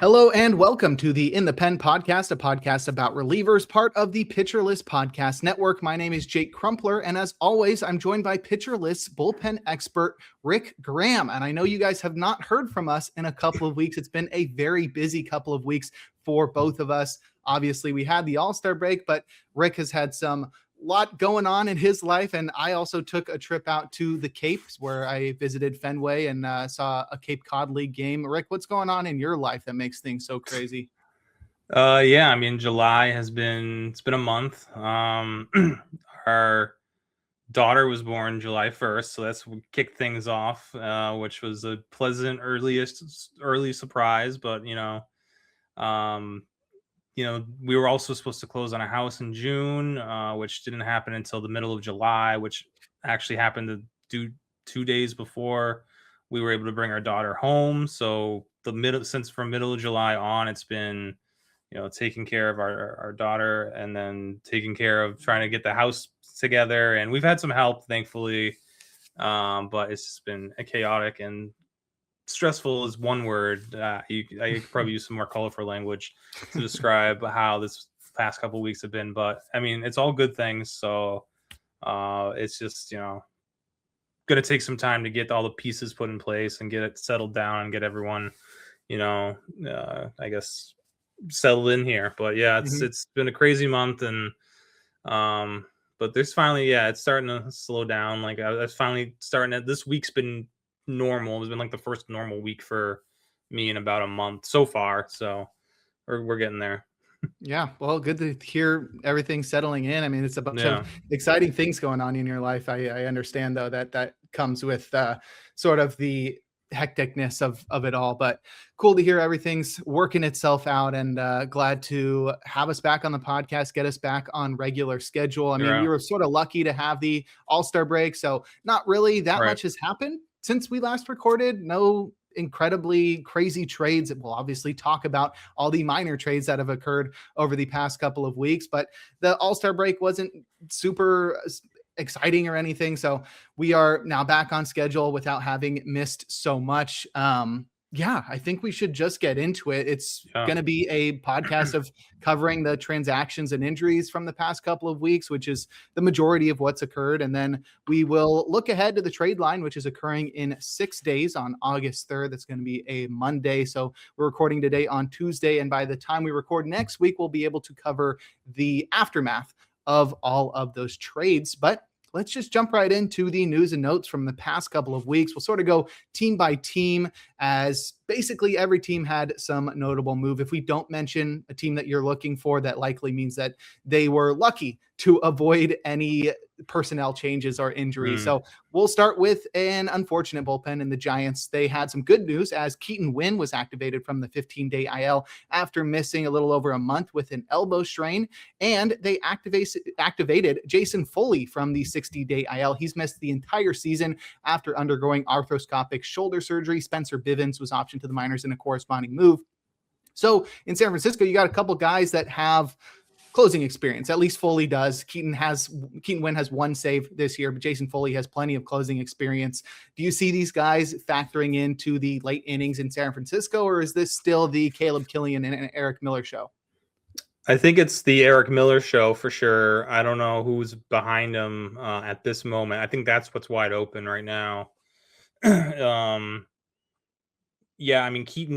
Hello and welcome to the In the Pen podcast, a podcast about relievers, part of the Pitcher List Podcast Network. My name is Jake Crumpler, and as always, I'm joined by Pitcher List's bullpen expert, Rick Graham. And I know you guys have not heard from us in a couple of weeks. It's been a very busy couple of weeks for both of us. Obviously, we had the All-Star break, but Rick has had some lot going on in his life, and I also took a trip out to the Capes where I visited Fenway and saw a Cape Cod League game. Rick, what's going on in your life that makes things so crazy? July it's been a month. Our daughter was born July 1st, so that's what kicked things off, which was a pleasant early surprise. But we were also supposed to close on a house in June, which didn't happen until the middle of July, which actually happened to do 2 days before we were able to bring our daughter home. So from middle of July on, it's been, taking care of our daughter and then taking care of trying to get the house together. And we've had some help, thankfully. But it's just been a chaotic and stressful is one word. I could probably use some more colorful language to describe how this past couple of weeks have been, but I mean, it's all good things. So it's just, going to take some time to get all the pieces put in place and get it settled down and get everyone, I guess settled in here. But yeah, it's been a crazy month, and but there's finally, it's starting to slow down. Like I was finally starting to, this week's been normal. It's been like the first normal week for me in about a month so far. So we're getting there. Yeah, well, good to hear everything settling in. I mean, it's a bunch of exciting things going on in your life. I understand, though, that comes with sort of the hecticness of it all, but cool to hear everything's working itself out, and glad to have us back on the podcast, get us back on regular schedule. I mean, we were sort of lucky to have the All-Star break, so not really that much has happened since we last recorded. No incredibly crazy trades. We'll obviously talk about all the minor trades that have occurred over the past couple of weeks, but the All-Star break wasn't super exciting or anything. So we are now back on schedule without having missed so much. I think we should just get into it. It's going to be a podcast of covering the transactions and injuries from the past couple of weeks, which is the majority of what's occurred. And then we will look ahead to the trade line, which is occurring in 6 days on August 3rd. That's going to be a Monday. So we're recording today on Tuesday. And by the time we record next week, we'll be able to cover the aftermath of all of those trades. But let's just jump right into the news and notes from the past couple of weeks. We'll sort of go team by team, as basically every team had some notable move. If we don't mention a team that you're looking for, that likely means that they were lucky to avoid any personnel changes or injuries. So we'll start with an unfortunate bullpen in the Giants. They had some good news, as Winn was activated from the 15-day IL after missing a little over a month with an elbow strain, and they activated Jason Foley from the 60-day IL. He's missed the entire season after undergoing arthroscopic shoulder surgery. Spencer Bivens was optioned to the minors in a corresponding move. So in San Francisco, you got a couple guys that have closing experience. At least Foley does. Keaton Winn has one save this year, but Jason Foley has plenty of closing experience. Do you see these guys factoring into the late innings in San Francisco, or is this still the Caleb Killian and Eric Miller show? I think it's the Eric Miller show for sure. I don't know who's behind him at this moment. I think that's what's wide open right now. Keaton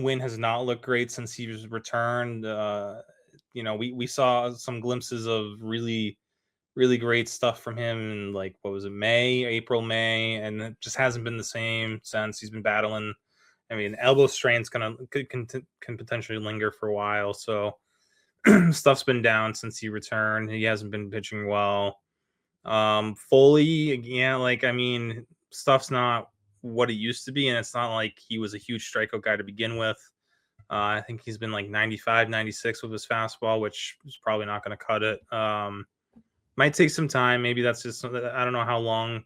Winn has not looked great since he was returned. We saw some glimpses of really, really great stuff from him in, like, what was it, April, May, and it just hasn't been the same since. He's been battling. I mean, elbow strains can potentially linger for a while. So stuff's been down since he returned. He hasn't been pitching well. Foley, stuff's not what it used to be, and it's not like he was a huge strikeout guy to begin with. I think he's been like 95, 96 with his fastball, which is probably not going to cut it. Might take some time. Maybe that's just, I don't know how long. I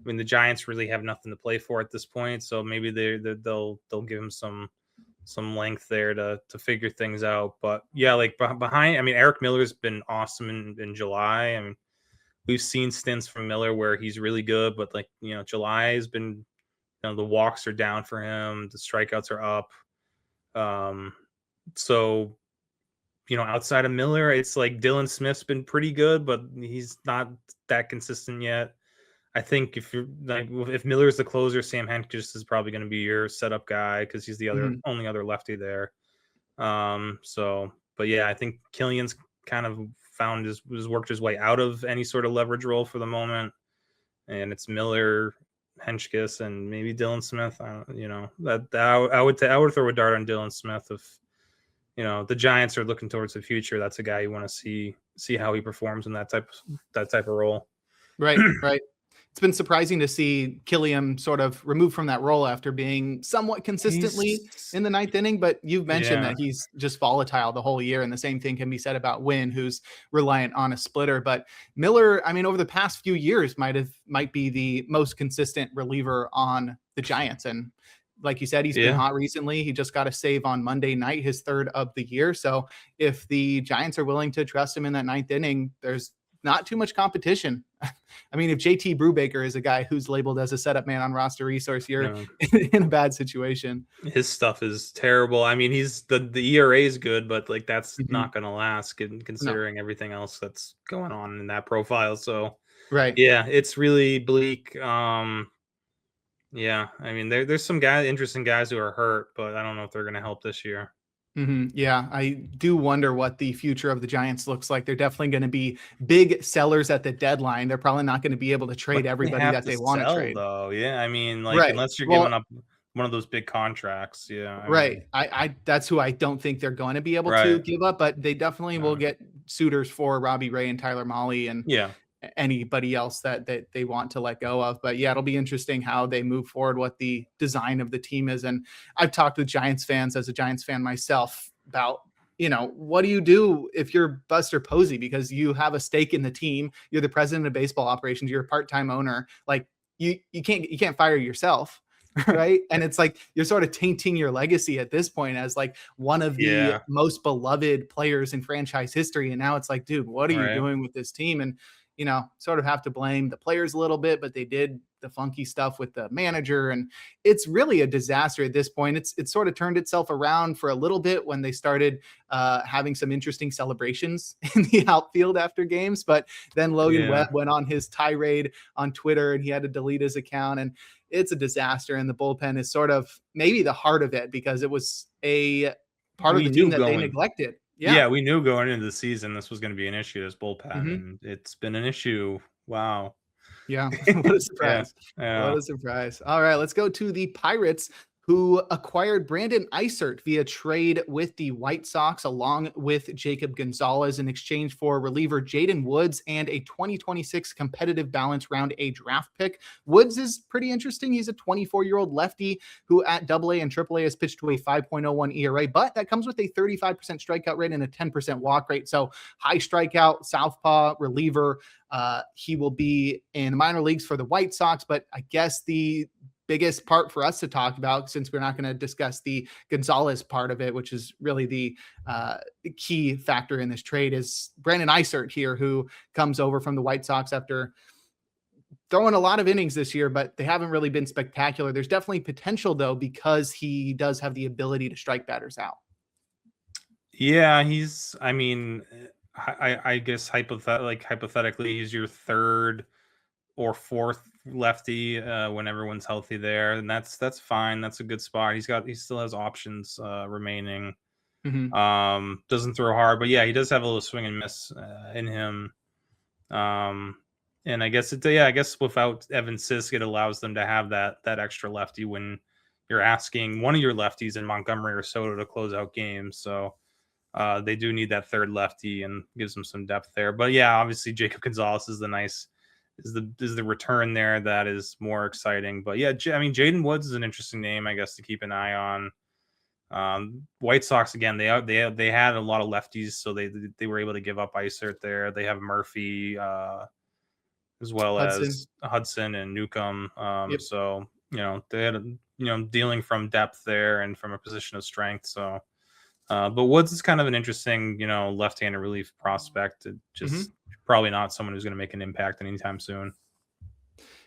mean, the Giants really have nothing to play for at this point, so maybe they'll give him some length there to figure things out. But yeah, like behind, I mean, Eric Miller's been awesome in July. I mean, we've seen stints from Miller where he's really good, but July has been, the walks are down for him, the strikeouts are up. So, outside of Miller, it's like Dylan Smith's been pretty good, but he's not that consistent yet. I think if Miller's the closer, Sam Hentges is probably going to be your setup guy because he's the only other lefty there. But yeah, I think Killian's kind of worked his way out of any sort of leverage role for the moment, and it's Miller, Hentges, and maybe Dylan Smith. I would throw a dart on Dylan Smith if the Giants are looking towards the future. That's a guy you want to see how he performs in that type of role. Right. It's been surprising to see Killian sort of removed from that role after being somewhat consistently in the ninth inning. But you've mentioned that he's just volatile the whole year. And the same thing can be said about Winn, who's reliant on a splitter. But Miller, I mean, over the past few years might be the most consistent reliever on the Giants. And like you said, he's been hot recently. He just got a save on Monday night, his third of the year. So if the Giants are willing to trust him in that ninth inning, there's not too much competition. I mean, if JT Brubaker is a guy who's labeled as a setup man on roster resource, you're in a bad situation. His stuff is terrible. I mean, the ERA is good, but like that's not going to last considering everything else that's going on in that profile. So right. Yeah, it's really bleak. I mean, there's some interesting guys who are hurt, but I don't know if they're going to help this year. Yeah, I do wonder what the future of the Giants looks like. They're definitely going to be big sellers at the deadline. They're probably not going to be able to trade everybody that they want to trade. Though, I mean, unless you're giving up one of those big contracts, I that's who I don't think they're going to be able to give up, but they definitely will get suitors for Robbie Ray and Tyler Mahle and anybody else that they want to let go of. But yeah, it'll be interesting how they move forward, what the design of the team is. And I've talked with Giants fans as a Giants fan myself about, what do you do if you're Buster Posey, because you have a stake in the team, you're the president of baseball operations, you're a part-time owner, like you can't fire yourself. Right. And it's like, you're sort of tainting your legacy at this point as like one of the most beloved players in franchise history. And now it's like, dude, what are you doing with this team? And sort of have to blame the players a little bit, but they did the funky stuff with the manager. And it's really a disaster at this point. It's sort of turned itself around for a little bit when they started having some interesting celebrations in the outfield after games. But then Logan Webb went on his tirade on Twitter and he had to delete his account. And it's a disaster. And the bullpen is sort of maybe the heart of it because it was a part of the team that they neglected. Yeah, we knew going into the season this was going to be an issue, this bullpen, and it's been an issue. Wow. Yeah, what a surprise. What a surprise. All right, let's go to the Pirates, who acquired Brandon Eisert via trade with the White Sox, along with Jacob Gonzalez in exchange for reliever Jaden Woods and a 2026 competitive balance round A draft pick. Woods is pretty interesting. He's a 24-year-old lefty who at AA and AAA has pitched to a 5.01 ERA, but that comes with a 35% strikeout rate and a 10% walk rate. So high strikeout, southpaw reliever. He will be in the minor leagues for the White Sox, but I guess the biggest part for us to talk about, since we're not going to discuss the Gonzalez part of it, which is really the key factor in this trade, is Brandon Eisert here, who comes over from the White Sox after throwing a lot of innings this year, but they haven't really been spectacular. There's definitely potential though, because he does have the ability to strike batters out. Yeah, I guess hypothetically, he's your third or fourth lefty when everyone's healthy there, and that's fine. That's a good spot. He still has options remaining. Doesn't throw hard, but yeah, he does have a little swing and miss in him. And I guess without Evan Sisk, it allows them to have that extra lefty when you're asking one of your lefties in Montgomery or Soto to close out games. So they do need that third lefty and gives them some depth there. But yeah, obviously Jacob Gonzalez is the return there that is more exciting. But yeah, I mean, Jaden Woods is an interesting name, I guess, to keep an eye on. White Sox, again, they had a lot of lefties, so they were able to give up Eisert there. They have Murphy as well as Hudson and Newcomb. So they had dealing from depth there and from a position of strength. So but Woods is kind of an interesting left-handed relief prospect. Just probably not someone who's going to make an impact anytime soon.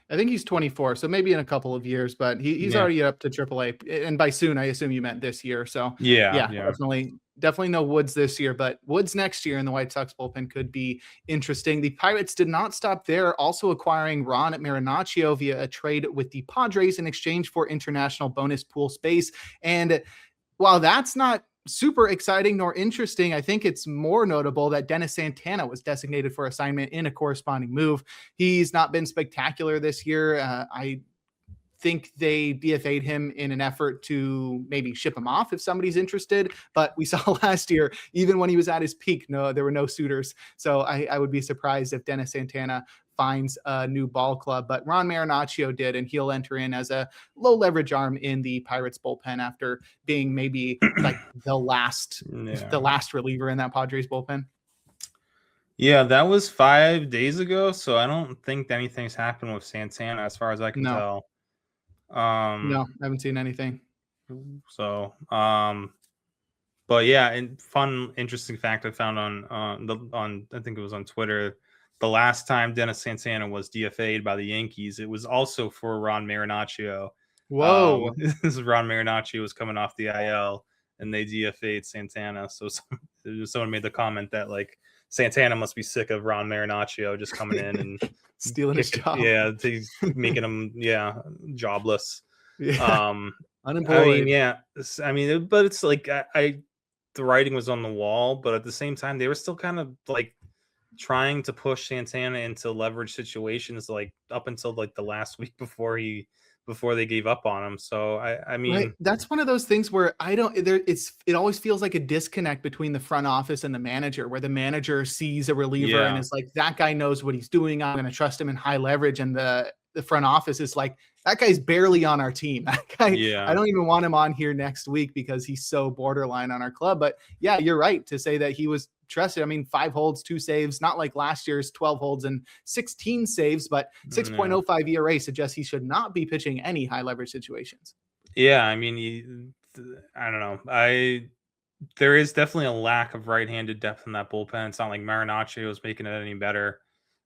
I think he's 24, so maybe in a couple of years, but he's already up to AAA. And by soon, I assume you meant this year. So yeah, definitely definitely no Woods this year, but Woods next year in the White Sox bullpen could be interesting. The Pirates did not stop there, also acquiring Ron Marinaccio via a trade with the Padres in exchange for international bonus pool space. And while that's not super exciting nor interesting, I think it's more notable that Dennis Santana was designated for assignment in a corresponding move. He's not been spectacular this year. I think they DFA'd him in an effort to maybe ship him off if somebody's interested. But we saw last year, even when he was at his peak, there were no suitors. So I would be surprised if Dennis Santana finds a new ball club, but Ron Marinaccio did, and he'll enter in as a low leverage arm in the Pirates bullpen after being maybe like the last reliever in that Padres bullpen. Yeah, that was 5 days ago, so I don't think anything's happened with Santana as far as I can tell. No, I haven't seen anything. So, but yeah, and fun, interesting fact I found on I think it was on Twitter. The last time Dennis Santana was DFA'd by the Yankees, it was also for Ron Marinaccio. Whoa! This is Ron Marinaccio was coming off the IL, and they DFA'd Santana. So someone made the comment that like Santana must be sick of Ron Marinaccio just coming in and stealing his job. Yeah, making him jobless. Yeah. Unemployed. I mean, but it's like the writing was on the wall, but at the same time, they were still kind of like trying to push Santana into leverage situations, like up until like the last week before they gave up on him. So I mean, right. That's one of those things where it always feels like a disconnect between the front office and the manager, where the manager sees a reliever and is like, that guy knows what he's doing, I'm going to trust him in high leverage. And the front office is like, that guy's barely on our team. That guy, I don't even want him on here next week because he's so borderline on our club. But yeah, you're right to say that he was trusted. I mean, 5 holds, 2 saves, not like last year's 12 holds and 16 saves, but 6.05 ERA suggests he should not be pitching any high leverage situations. Yeah, I mean, I don't know. There is definitely a lack of right-handed depth in that bullpen. It's not like Marinaccio is making it any better.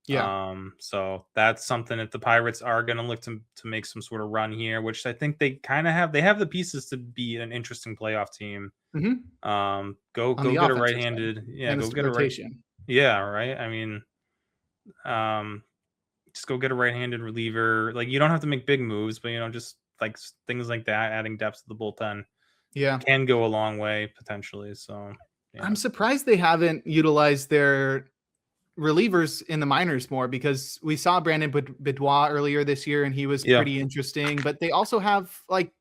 Yeah. So that's something that the Pirates are going to look to make some sort of run here, which I think they kind of have. They have the pieces to be an interesting playoff team. Mm-hmm. Go get a right-handed. Yeah, go get rotation. A right. Yeah, right. I mean, just go get a right-handed reliever. Like, you don't have to make big moves, but just like things like that, adding depth to the bullpen, can go a long way potentially. So I'm surprised they haven't utilized their relievers in the minors more, because we saw Brandon Boudoir earlier this year and he was pretty interesting, but they also have like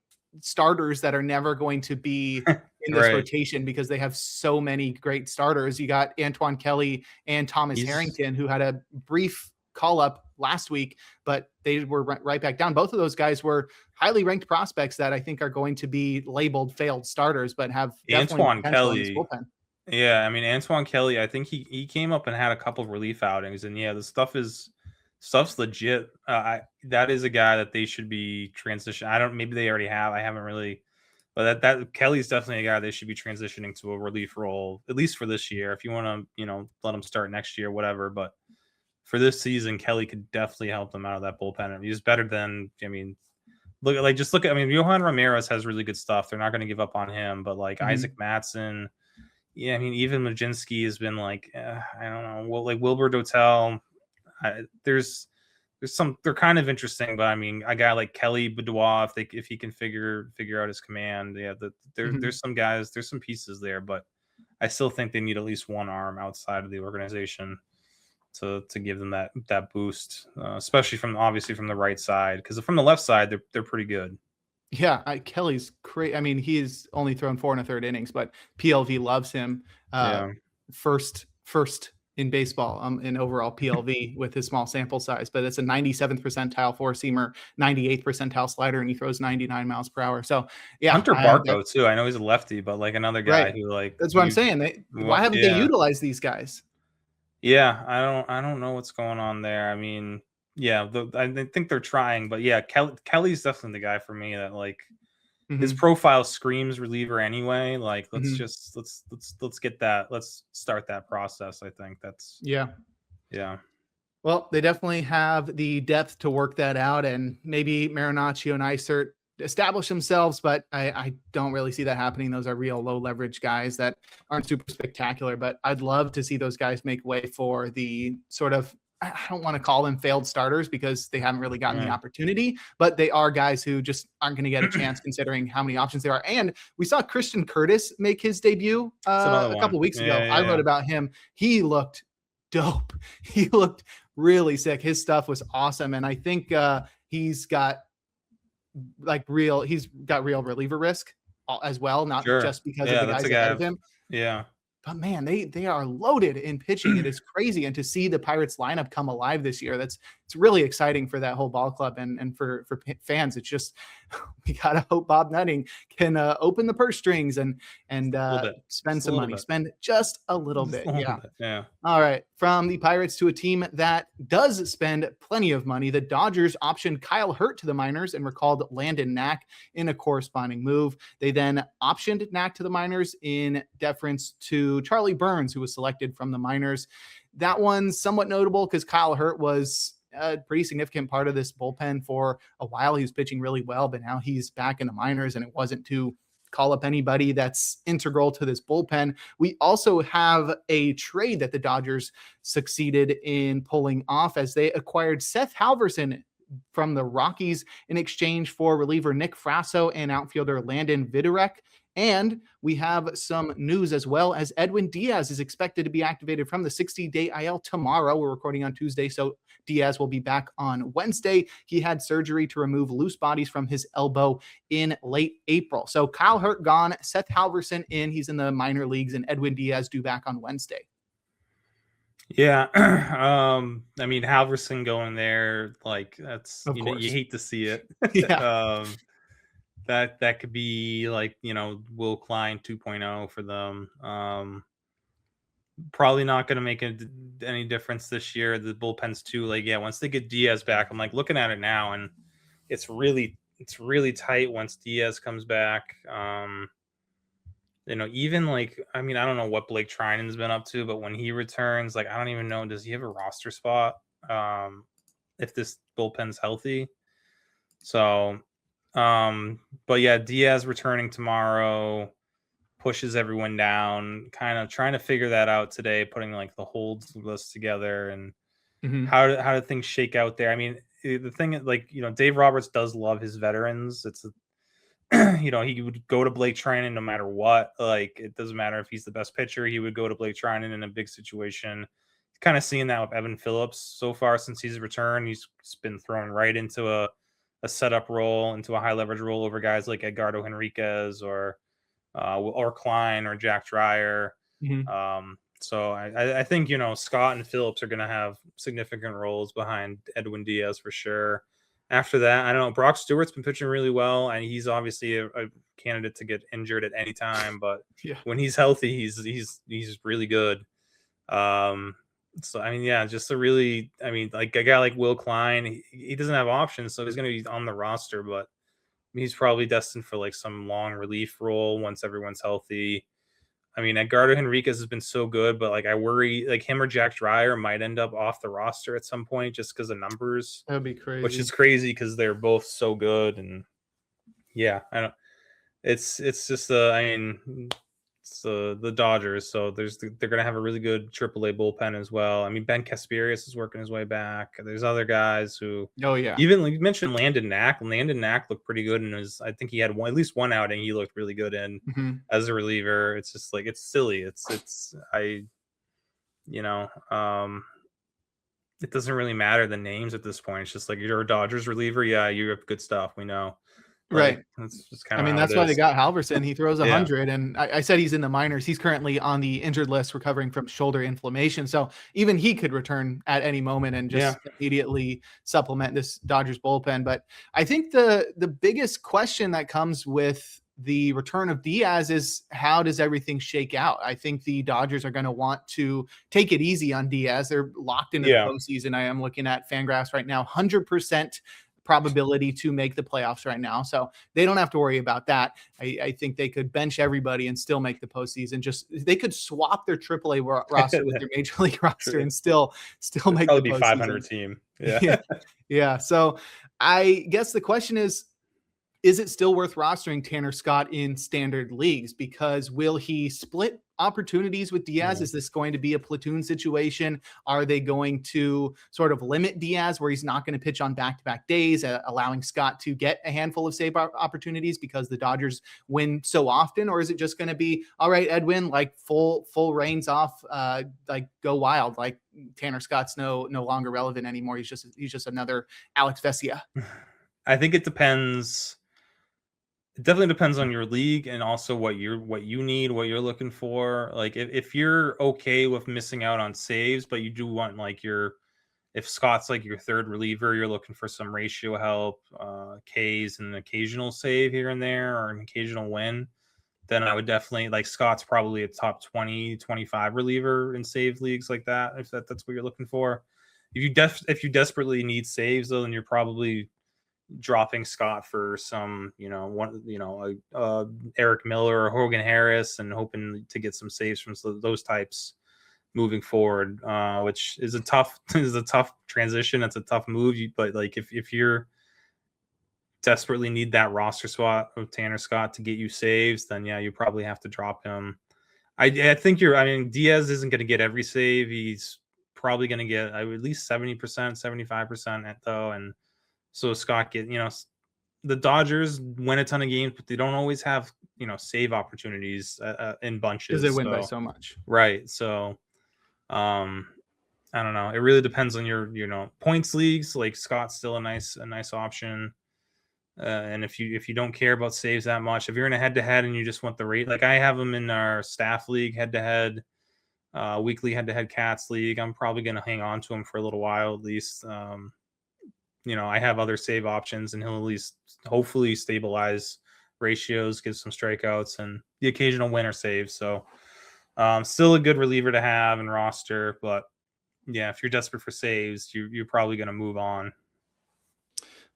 starters that are never going to be in this rotation because they have so many great starters. You got Antoine Kelly and Thomas Harrington, who had a brief call up last week, but they were right back down. Both of those guys were highly ranked prospects that I think are going to be labeled failed starters, but have Antoine Kelly. Yeah, I mean, Antoine Kelly, I think he came up and had a couple of relief outings, and the stuff's legit. That is a guy that they should be transitioning. Maybe they already have. I haven't really, but that Kelly's definitely a guy they should be transitioning to a relief role, at least for this year. If you want to, let him start next year, whatever. But for this season, Kelly could definitely help them out of that bullpen. He's better than, look at Johan Ramirez has really good stuff. They're not going to give up on him, but like Isaac Matson. Yeah, I mean, even Majinski has been like, I don't know. Well, like Wilbur Dotel, there's some. They're kind of interesting, but I mean, a guy like Kelly Boudoir, if he can figure out his command, there's some guys, there's some pieces there, but I still think they need at least one arm outside of the organization to give them that boost, especially from the right side, because from the left side they're pretty good. Yeah, Kelly's crazy. I mean, he's only thrown 4 1/3 innings, but PLV loves him. First in baseball in overall PLV with his small sample size, but it's a 97th percentile 4-seamer, 98th percentile slider, and he throws 99 miles per hour. So yeah, Hunter Barco too. I know he's a lefty, but like another guy who like that's what I'm saying. Why haven't they utilized these guys? Yeah, I don't know what's going on there. I mean, I think they're trying, but Kelly's definitely the guy for me that like his profile screams reliever anyway. Like let's get that. Let's start that process. I think that's yeah. Well, they definitely have the depth to work that out, and maybe Marinaccio and Eisert establish themselves, but I don't really see that happening. Those are real low leverage guys that aren't super spectacular, but I'd love to see those guys make way for the sort of, I don't want to call them failed starters because they haven't really gotten the opportunity, but they are guys who just aren't going to get a chance considering how many options there are. And we saw Christian Curtis make his debut a couple weeks ago. I wrote about him. He looked dope. He looked really sick. His stuff was awesome. And I think he's got real reliever risk as well, not just because of the guys ahead of him. Yeah. But man, they are loaded in pitching. It is crazy. And to see the Pirates lineup come alive this year, it's really exciting for that whole ball club and for fans. It's just, we got to hope Bob Nutting can open the purse strings and spend some money, spend just a little bit. Yeah. All right. From the Pirates to a team that does spend plenty of money, the Dodgers optioned Kyle Hurt to the minors and recalled Landon Knack in a corresponding move. They then optioned Knack to the minors in deference to Charlie Burns, who was selected from the minors. That one's somewhat notable because Kyle Hurt was a pretty significant part of this bullpen for a while. He was pitching really well, but now he's back in the minors, and it wasn't to call up anybody that's integral to this bullpen. We also have a trade that the Dodgers succeeded in pulling off as they acquired Seth Halverson from the Rockies in exchange for reliever Nick Frasso and outfielder Landon Vidorek. And we have some news as well, as Edwin Diaz is expected to be activated from the 60-day IL tomorrow. We're recording on Tuesday, so Diaz will be back on Wednesday. He had surgery to remove loose bodies from his elbow in late April. So Kyle Hurt gone, Seth Halverson in. He's in the minor leagues, and Edwin Diaz due back on Wednesday. Yeah. I mean, Halverson going there, that's, you hate to see it. Yeah. That could be Will Klein 2.0 for them. Probably not going to make any difference this year. The bullpen's too once they get Diaz back, I'm looking at it now, and it's really tight once Diaz comes back. Even I don't know what Blake Trinan's been up to, but when he returns, I don't even know, does he have a roster spot if this bullpen's healthy? So but yeah, Diaz returning tomorrow pushes everyone down, kind of trying to figure that out today, putting the holds list together and how do things shake out there. I mean, the thing is, Dave Roberts does love his veterans. It's he would go to Blake Trinan no matter what. It doesn't matter if he's the best pitcher, he would go to Blake Trinan in a big situation. Kind of seeing that with Evan Phillips so far since he's returned. He's been thrown right into a setup role, into a high leverage role over guys like Edgardo Henriquez or Klein or Jack Dreyer. So I think Scott and Phillips are going to have significant roles behind Edwin Diaz for sure. After that, I don't know. Brock Stewart's been pitching really well, and he's obviously a candidate to get injured at any time. But when he's healthy, he's really good. So I mean, just a guy like Will Klein, he doesn't have options, so he's going to be on the roster, but he's probably destined for some long relief role once everyone's healthy. I mean, Edgardo Henriquez has been so good, but I worry him or Jack Dreyer might end up off the roster at some point just because of numbers. That'd be crazy. Which is crazy because they're both so good, and I don't. It's just it's the Dodgers, so they're going to have a really good AAA bullpen as well. I mean, Ben Casperius is working his way back. There's other guys who, even you mentioned Landon Knack. Landon Knack looked pretty good, and I think he had at least one outing he looked really good in as a reliever. It's just it's silly. It doesn't really matter the names at this point. It's just you're a Dodgers reliever. Yeah, you have good stuff. We know. Right. That's just kind of that's why they got Halverson. He throws 100, and I said he's in the minors. He's currently on the injured list recovering from shoulder inflammation. So even he could return at any moment and just immediately supplement this Dodgers bullpen. But I think the biggest question that comes with the return of Diaz is how does everything shake out? I think the Dodgers are going to want to take it easy on Diaz. They're locked into the postseason. I am looking at Fangraphs right now, 100% probability to make the playoffs right now. So they don't have to worry about that. I think they could bench everybody and still make the postseason. They could swap their AAA roster with their major league roster and still make the postseason. Be 500 team. Yeah. So I guess the question is, is it still worth rostering Tanner Scott in standard leagues? Because will he split opportunities with Diaz? Is this going to be a platoon situation? Are they going to sort of limit Diaz where he's not going to pitch on back-to-back days, allowing Scott to get a handful of save opportunities because the Dodgers win so often? Or is it just going to be, all right, Edwin, like full reins off, like go wild, like Tanner Scott's no longer relevant anymore. He's just another Alex Vesia. I think it depends. It definitely depends on your league and also what you need, what you're looking for. Like if you're okay with missing out on saves, but you do want like if Scott's like your third reliever, you're looking for some ratio help, Ks and an occasional save here and there or an occasional win, then I would definitely like Scott's probably a top 20, 25 reliever in save leagues like that. If that's what you're looking for. If you desperately need saves though, then you're probably dropping Scott for some, Eric Miller or Hogan Harris and hoping to get some saves from those types moving forward, which is a tough transition. It's a tough move, but like if you're desperately need that roster spot of Tanner Scott to get you saves, then yeah, you probably have to drop him. I think Diaz isn't going to get every save. He's probably going to get at least 70%, 75% though, and so Scott the Dodgers win a ton of games, but they don't always have, save opportunities in bunches. Because they win by so much. Right. So, I don't know. It really depends on your, points leagues. Like Scott's still a nice option. And if you don't care about saves that much, if you're in a head-to-head and you just want the rate, like I have them in our staff league head-to-head, weekly head-to-head Cats league, I'm probably going to hang on to him for a little while at least. I have other save options, and he'll at least hopefully stabilize ratios, give some strikeouts, and the occasional win or save. So still a good reliever to have and roster. But yeah, if you're desperate for saves, you're probably going to move on.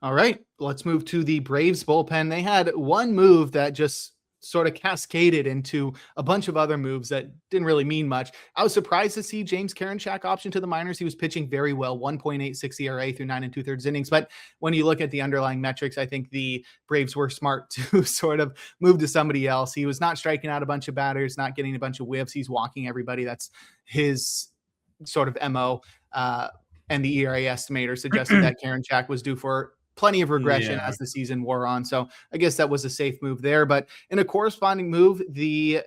All right, let's move to the Braves bullpen. They had one move that just sort of cascaded into a bunch of other moves that didn't really mean much. I was surprised to see James Karinchak option to the minors. He was pitching very well, 1.86 ERA through 9 2/3 innings. But when you look at the underlying metrics, I think the Braves were smart to sort of move to somebody else. He was not striking out a bunch of batters, not getting a bunch of whiffs. He's walking everybody. That's his sort of MO. And the ERA estimator suggested that Karinchak was due for plenty of regression as the season wore on. So I guess that was a safe move there. But in a corresponding move, they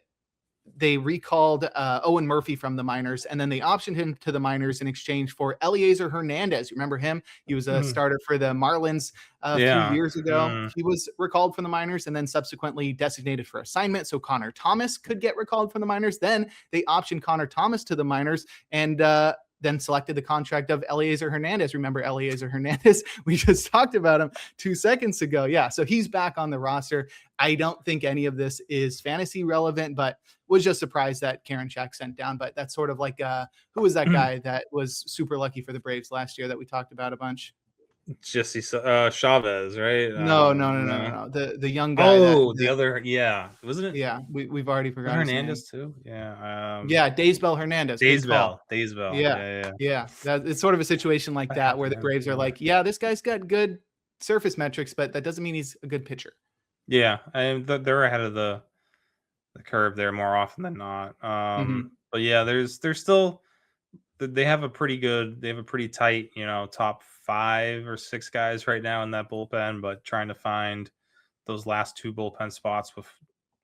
recalled Owen Murphy from the minors, and then they optioned him to the minors in exchange for Eliezer Hernandez. You remember him? He was a starter for the Marlins a few years ago. He was recalled from the minors and then subsequently designated for assignment so Connor Thomas could get recalled from the minors. Then they optioned Connor Thomas to the minors and then selected the contract of Eliezer Hernandez. Remember Eliezer Hernandez? We just talked about him 2 seconds ago. Yeah, so he's back on the roster. I don't think any of this is fantasy relevant, but was just surprised that Karinchak sent down. But that's sort of like, who was that guy that was super lucky for the Braves last year that we talked about a bunch? Jesse Chavez, right? No. The young guy. The other, wasn't it? Yeah, we've already forgotten. Hernandez too. Yeah. Daysbell Hernandez. Daysbell. Yeah. It's sort of a situation like that where the Braves are like, yeah, this guy's got good surface metrics, but that doesn't mean he's a good pitcher. Yeah, and they're ahead of the curve there more often than not. But yeah, there's still. They have a pretty tight, top 5 or 6 guys right now in that bullpen, but trying to find those last 2 bullpen spots with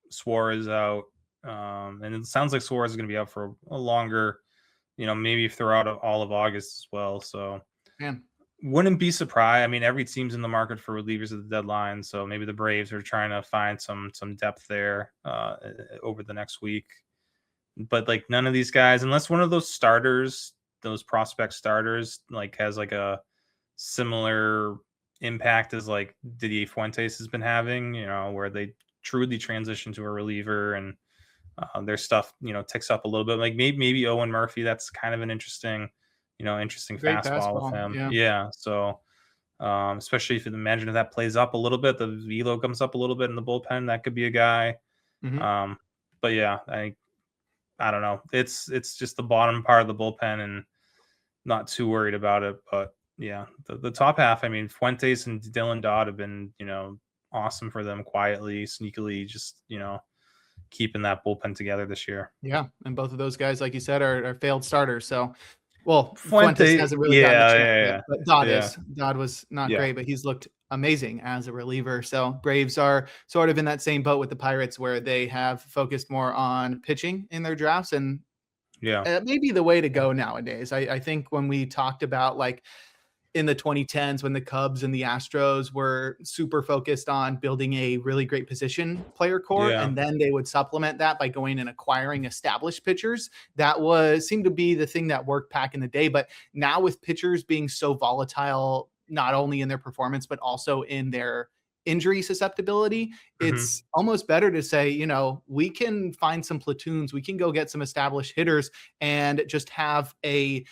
Suarez out. And it sounds like Suarez is going to be out for a longer, maybe throughout all of August as well. So wouldn't be surprised. I mean, every team's in the market for relievers at the deadline. So maybe the Braves are trying to find some depth there over the next week. But like none of these guys, unless one of those starters, those prospect starters, like has like a similar impact as like Didier Fuentes has been having, where they truly transition to a reliever and their stuff, ticks up a little bit. Like maybe Owen Murphy, that's kind of an interesting fastball with him. Yeah. So especially if you imagine if that plays up a little bit, the velo comes up a little bit in the bullpen, that could be a guy. But yeah, I don't know. It's just the bottom part of the bullpen and not too worried about it. But yeah, the top half, I mean, Fuentes and Dylan Dodd have been, awesome for them, quietly, sneakily, just, keeping that bullpen together this year. Yeah, and both of those guys, like you said, are failed starters. So, well, Fuentes Fuente, hasn't really gotten a chance yeah. yet, but Dodd Yeah. is. Dodd was not Yeah. great, but he's looked amazing as a reliever. So Braves are sort of in that same boat with the Pirates, where they have focused more on pitching in their drafts, and maybe the way to go nowadays. I think when we talked about, like, in the 2010s, when the Cubs and the Astros were super focused on building a really great position player core, and then they would supplement that by going and acquiring established pitchers. That seemed to be the thing that worked back in the day. But now, with pitchers being so volatile, not only in their performance, but also in their injury susceptibility, it's almost better to say, we can find some platoons, we can go get some established hitters, and just have an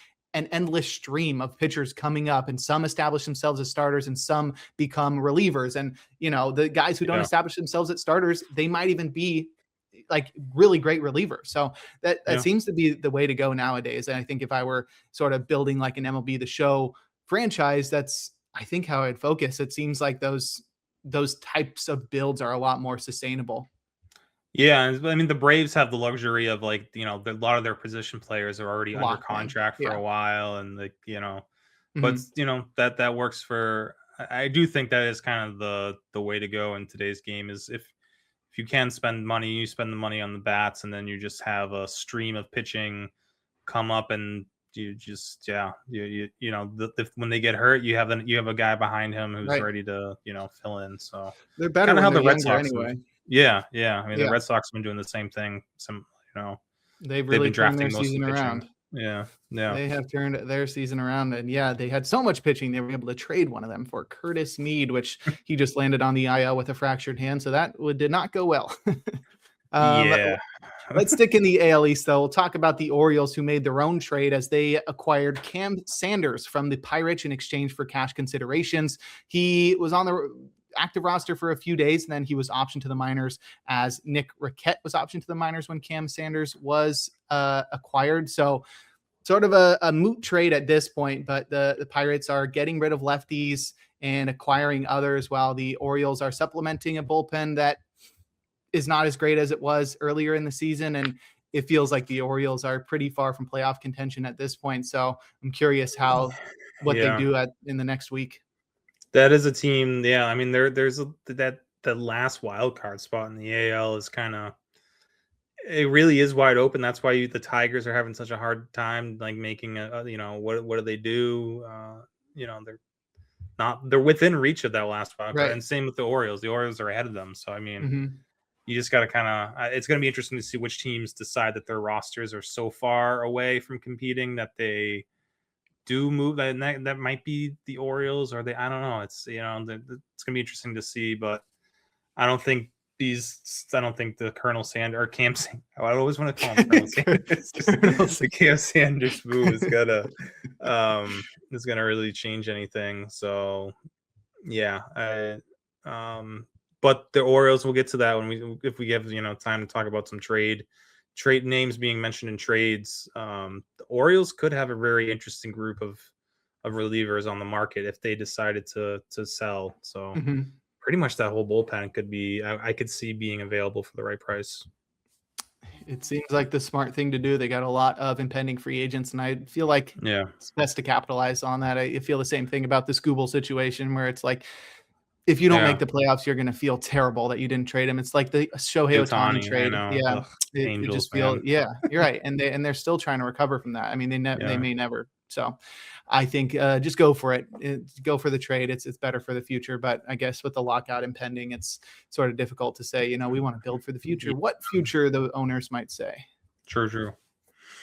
endless stream of pitchers coming up, and some establish themselves as starters and some become relievers. And, the guys who don't establish themselves as starters, they might even be like really great relievers. So that seems to be the way to go nowadays. And I think if I were sort of building like an MLB The Show franchise, that's, I think, how I'd focus. It seems like those types of builds are a lot more sustainable. Yeah, I mean, the Braves have the luxury of, like, a lot of their position players are already under contract for a while, and, like, but that works for. I do think that is kind of the way to go in today's game. Is if you can spend money, you spend the money on the bats, and then you just have a stream of pitching come up, and you just when they get hurt, you have a guy behind him who's ready to fill in. So they're better than how the Red Sox anyway. Yeah. I mean, the Red Sox have been doing the same thing. They've really been drafting their season around. Yeah. They have turned their season around, and they had so much pitching, they were able to trade one of them for Curtis Mead, which he just landed on the IL with a fractured hand, so that did not go well. Let's stick in the AL East, though. We'll talk about the Orioles, who made their own trade as they acquired Cam Sanders from the Pirates in exchange for cash considerations. He was on the active roster for a few days, and then he was optioned to the minors, as Nick Riquette was optioned to the minors when Cam Sanders was acquired. So sort of a moot trade at this point, but the Pirates are getting rid of lefties and acquiring others, while the Orioles are supplementing a bullpen that is not as great as it was earlier in the season. And it feels like the Orioles are pretty far from playoff contention at this point. So I'm curious what they do in the next week. That is a team. Yeah. I mean, there's the last wild card spot in the AL is it really is wide open. That's why the Tigers are having such a hard time, like, making what do they do? They're within reach of that last wild card. And same with the Orioles. The Orioles are ahead of them. So, I mean, you just got to it's going to be interesting to see which teams decide that their rosters are so far away from competing that they do move. That might be the Orioles, or I don't know. It's, it's going to be interesting to see, but I don't think the Colonel Sanders or Cam Sanders. I always want to call him Colonel Sanders. The Cam Sanders move is gonna really change anything. So yeah, but the Orioles, we'll get to that if we have time to talk about some trade names being mentioned in trades. The Orioles could have a very interesting group of relievers on the market if they decided to sell. So. Pretty much that whole bullpen could be, I could see being available for the right price. It seems like the smart thing to do. They got a lot of impending free agents, and I feel like it's best to capitalize on that. I feel the same thing about the Skubal situation, where it's like, if you don't make the playoffs, you're going to feel terrible that you didn't trade him. It's like the Shohei Ohtani trade. Yeah. It just feels, you're right. And they're still trying to recover from that. I mean, they may never. So I think just go for it. Go for the trade. It's better for the future. But I guess with the lockout impending, it's sort of difficult to say, we want to build for the future. What future the owners might say. True.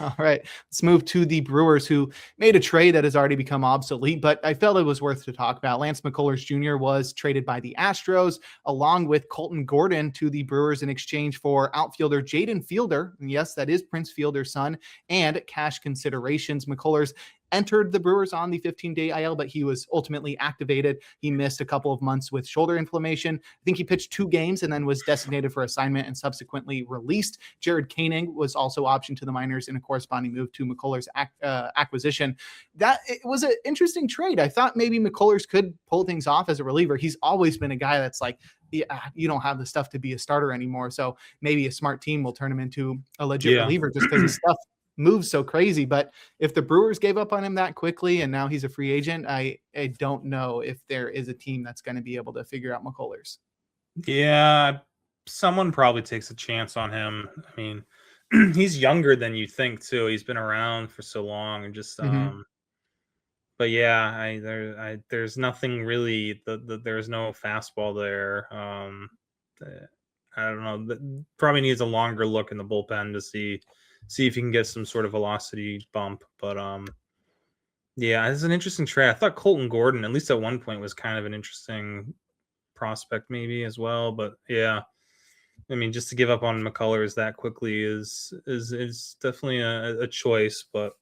All right, let's move to the Brewers, who made a trade that has already become obsolete, but I felt it was worth to talk about. Lance McCullers Jr. was traded by the Astros along with Colton Gordon to the Brewers in exchange for outfielder Jaden Fielder. And yes, that is Prince Fielder's son, and cash considerations. McCullers entered the Brewers on the 15-day IL, but he was ultimately activated. He missed a couple of months with shoulder inflammation. I think he pitched 2 games and then was designated for assignment and subsequently released. Jared Koenig was also optioned to the minors in a corresponding move to McCullers' acquisition. It was an interesting trade. I thought maybe McCullers could pull things off as a reliever. He's always been a guy that's like, you don't have the stuff to be a starter anymore. So maybe a smart team will turn him into a legit reliever just because his stuff moves so crazy. But if the Brewers gave up on him that quickly and now he's a free agent, I don't know if there is a team that's going to be able to figure out McCullers. Yeah, someone probably takes a chance on him. I mean, he's younger than you think too. He's been around for so long, and just but yeah, there's nothing really. There's no fastball there. I don't know. Probably needs a longer look in the bullpen to see if he can get some sort of velocity bump. But yeah, it's an interesting trade. I thought Colton Gordon, at least at one point, was kind of an interesting prospect maybe as well. But yeah, I mean, just to give up on McCullers that quickly is definitely a choice. But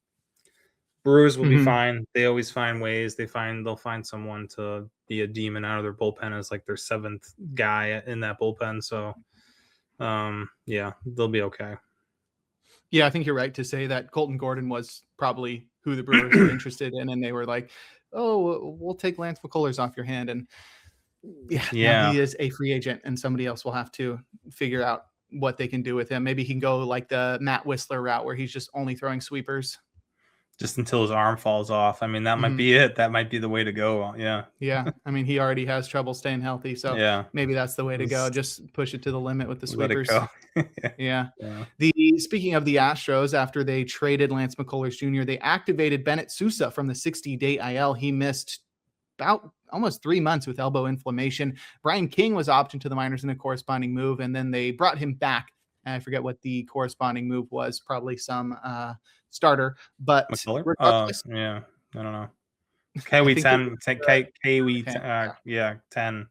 Brewers will be fine. They always find ways. They'll find someone to be a demon out of their bullpen as like their seventh guy in that bullpen. So yeah, they'll be okay. Yeah, I think you're right to say that Colton Gordon was probably who the Brewers were interested in, and they were like, "Oh, we'll take Lance McCullers off your hand." And yeah, he is a free agent, and somebody else will have to figure out what they can do with him. Maybe he can go like the Matt Whistler route, where he's just only throwing sweepers. Just until his arm falls off. I mean, that might be it. That might be the way to go. Yeah. Yeah. I mean, he already has trouble staying healthy. So maybe that's the way to go. Just push it to the limit with the sweepers. Yeah. Speaking of the Astros, after they traded Lance McCullers Jr., they activated Bennett Souza from the 60-day IL. He missed about almost 3 months with elbow inflammation. Brian King was optioned to the minors in a corresponding move, and then they brought him back. And I forget what the corresponding move was, probably some starter, but regardless, I don't know. KW 10.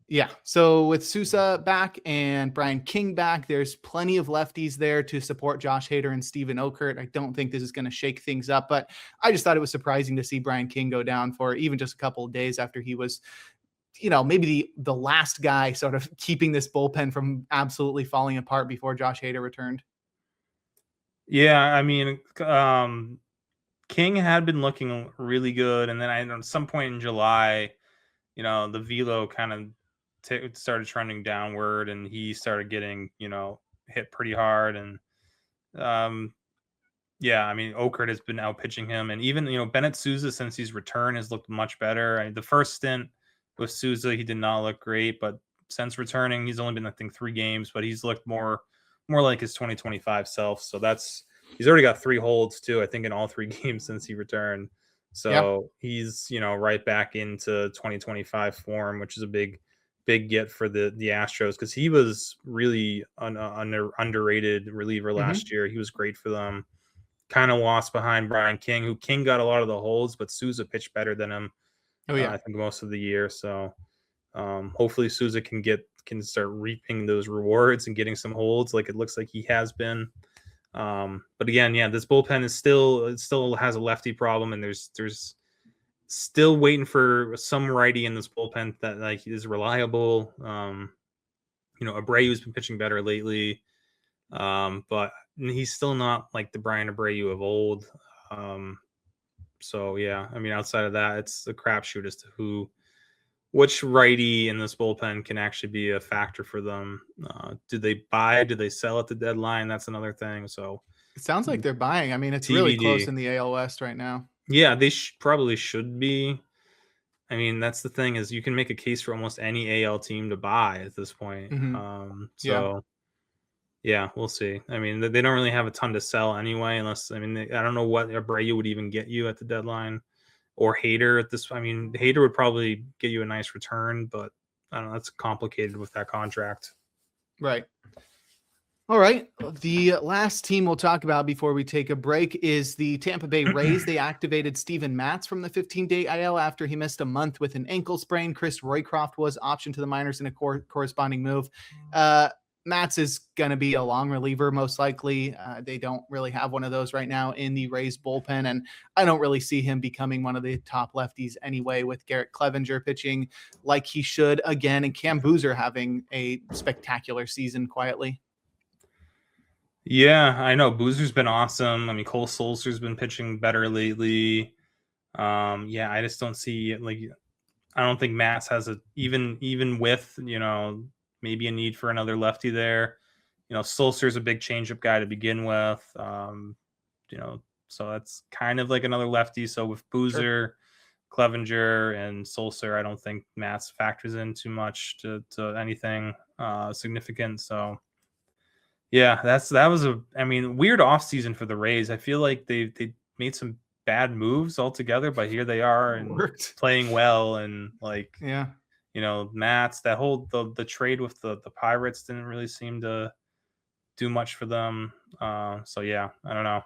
Yeah. So with Souza back and Brian King back, there's plenty of lefties there to support Josh Hader and Steven Okert. I don't think this is going to shake things up, but I just thought it was surprising to see Brian King go down for even just a couple of days after he was, maybe the last guy sort of keeping this bullpen from absolutely falling apart before Josh Hader returned. Yeah, I mean, King had been looking really good, and then at some point in July, the velo kind of started trending downward, and he started getting hit pretty hard, and yeah, I mean, Okert has been out pitching him, and even Bennett Souza, since he's returned, has looked much better. The first stint with Souza, he did not look great, but since returning, he's only been, I think, 3 games, but he's looked more like his 2025 self. So he's already got 3 holds too, I think, in all 3 games since he returned. So he's, right back into 2025 form, which is a big get for the Astros, because he was really an underrated reliever last year. He was great for them. Kind of lost behind Brian King, who got a lot of the holds, but Souza pitched better than him. I think most of the year. So hopefully Souza can start reaping those rewards and getting some holds like it looks like he has been. But again, this bullpen is still has a lefty problem, and there's still waiting for some righty in this bullpen that like is reliable. Abreu's been pitching better lately, but he's still not like the Brian Abreu of old. So yeah, I mean, outside of that, it's a crapshoot as to which righty in this bullpen can actually be a factor for them. Do they buy? Do they sell at the deadline? That's another thing. So it sounds like they're buying. I mean, it's really close in the AL West right now. Yeah, they probably should be. I mean, that's the thing, is you can make a case for almost any AL team to buy at this point. Yeah, we'll see. I mean, they don't really have a ton to sell anyway, unless, I don't know what Abreu would even get you at the deadline, or Hader at this. I mean, Hader would probably get you a nice return, but I don't know. That's complicated with that contract. Right. All right. The last team we'll talk about before we take a break is the Tampa Bay Rays. They activated Steven Matz from the 15-day IL after he missed a month with an ankle sprain. Chris Roycroft was optioned to the minors in a corresponding move. Matz is going to be a long reliever, most likely. They don't really have one of those right now in the Rays bullpen, and I don't really see him becoming one of the top lefties anyway, with Garrett Clevenger pitching like he should again, and Cam Boozer having a spectacular season quietly. Yeah, I know. Boozer's been awesome. I mean, Cole Sulcer's been pitching better lately. I just don't see, like, I don't think Matz has even with, maybe a need for another lefty there. Sulcer's a big changeup guy to begin with. So that's kind of like another lefty. So with Boozer, Clevenger, and Sulcer, I don't think Matz factors in too much to anything significant. So yeah, that was weird offseason for the Rays. I feel like they made some bad moves altogether, but here they are and playing well, and Matz, that whole the trade with the Pirates didn't really seem to do much for them. So yeah, I don't know.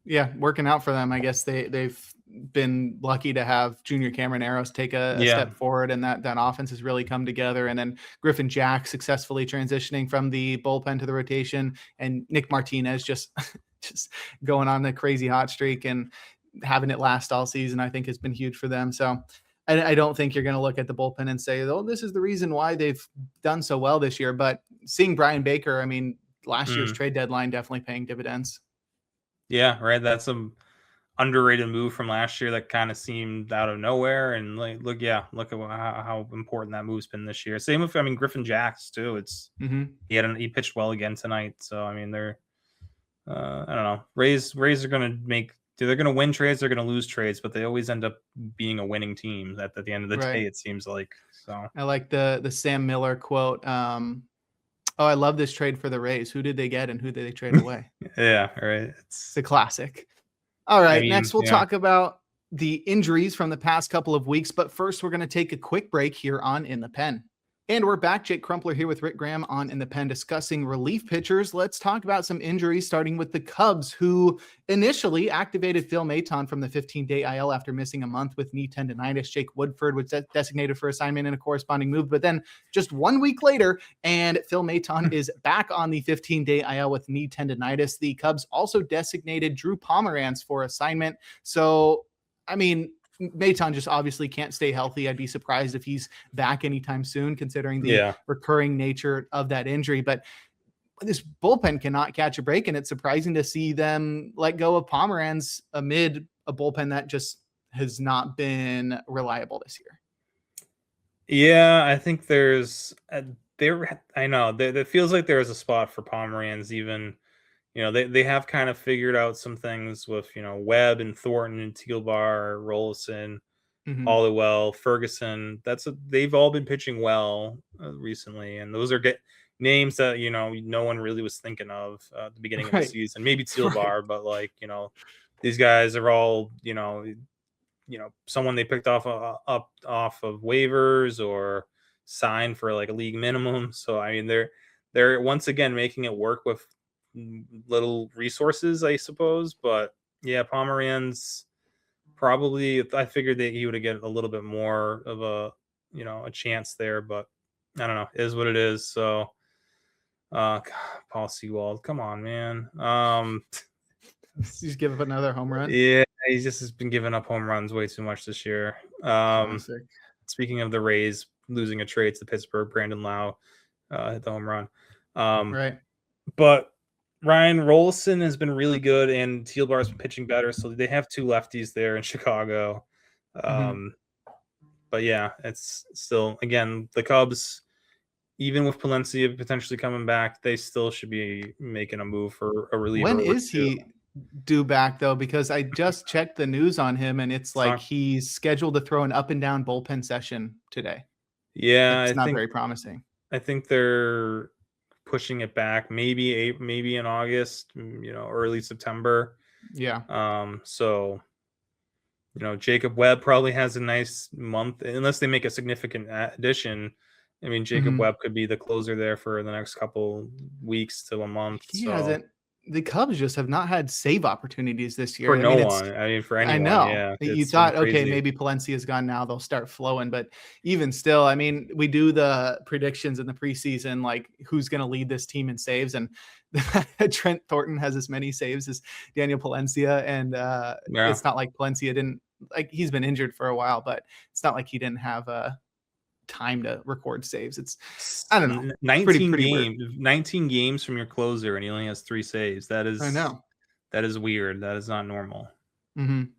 Yeah, working out for them. I guess they've been lucky to have Junior Cameron take a step forward, and that offense has really come together. And then Griffin Jack successfully transitioning from the bullpen to the rotation, and Nick Martinez just going on the crazy hot streak and having it last all season, I think has been huge for them. So I don't think you're going to look at the bullpen and say, oh, this is the reason why they've done so well this year. But seeing Brian Baker, last year's trade deadline definitely paying dividends. Yeah, right. That's some underrated move from last year that kind of seemed out of nowhere. And look at how important that move's been this year. Same with Griffin Jacks too. It's he pitched well again tonight. So they're I don't know. Rays are gonna they're gonna win trades, they're gonna lose trades, but they always end up being a winning team at the end of the day, it seems like. So I like the Sam Miller quote. Oh, I love this trade for the Rays. Who did they get and who did they trade away? Yeah, right. It's a classic. All right, next we'll talk about the injuries from the past couple of weeks. But first, we're going to take a quick break here on In the Pen. And we're back. Jake Crumpler here with Rick Graham on In the Pen discussing relief pitchers. Let's talk about some injuries, starting with the Cubs, who initially activated Phil Maton from the 15-day IL after missing a month with knee tendonitis. Jake Woodford was designated for assignment in a corresponding move, but then just 1 week later, and Phil Maton is back on the 15-day IL with knee tendonitis. The Cubs also designated Drew Pomeranz for assignment. So, Maton just obviously can't stay healthy. I'd be surprised if he's back anytime soon, considering the recurring nature of that injury. But this bullpen cannot catch a break, and it's surprising to see them let go of Pomeranz amid a bullpen that just has not been reliable this year. Yeah, I think I know there feels like there's a spot for Pomeranz even. They have kind of figured out some things with, Webb and Thornton and Tealbar, Rollison, Hollowell, Ferguson. They've all been pitching well recently. And those are names that, no one really was thinking of at the beginning of the season. Maybe Tealbar, but these guys are all, someone they picked off of waivers or signed for a league minimum. So, they're once again making it work with little resources, I suppose. But yeah, Pomeranz probably, I figured that he would get a little bit more of a chance there, but I don't know, it is what it is. So Paul Sewald, come on, man. He's giving up another home run. Yeah, he just has been giving up home runs way too much this year. Speaking of the Rays losing a trade to Pittsburgh, Brandon Lau hit the home run. But Ryan Rollison has been really good, and Tealbar's been pitching better. So they have two lefties there in Chicago. But yeah, it's still, again, the Cubs, even with Palencia potentially coming back, they still should be making a move for a reliever. When is he due back, though? Because I just checked the news on him, and it's he's scheduled to throw an up and down bullpen session today. Yeah, it's not very promising. I think they're pushing it back, maybe in August, early September. Yeah. So, Jacob Webb probably has a nice month, unless they make a significant addition. Jacob Webb could be the closer there for the next couple weeks to a month. He hasn't. The Cubs just have not had save opportunities this year. For no one. For anyone. I know. Yeah, you thought, okay, maybe Palencia's gone now, they'll start flowing. But even still, we do the predictions in the preseason, who's going to lead this team in saves. And Trent Thornton has as many saves as Daniel Palencia. And It's not like Palencia didn't, he's been injured for a while, but it's not like he didn't have time to record saves. It's, I don't know, 19 games from your closer, and he only has 3 saves. That is, I know, that is weird. That is not normal.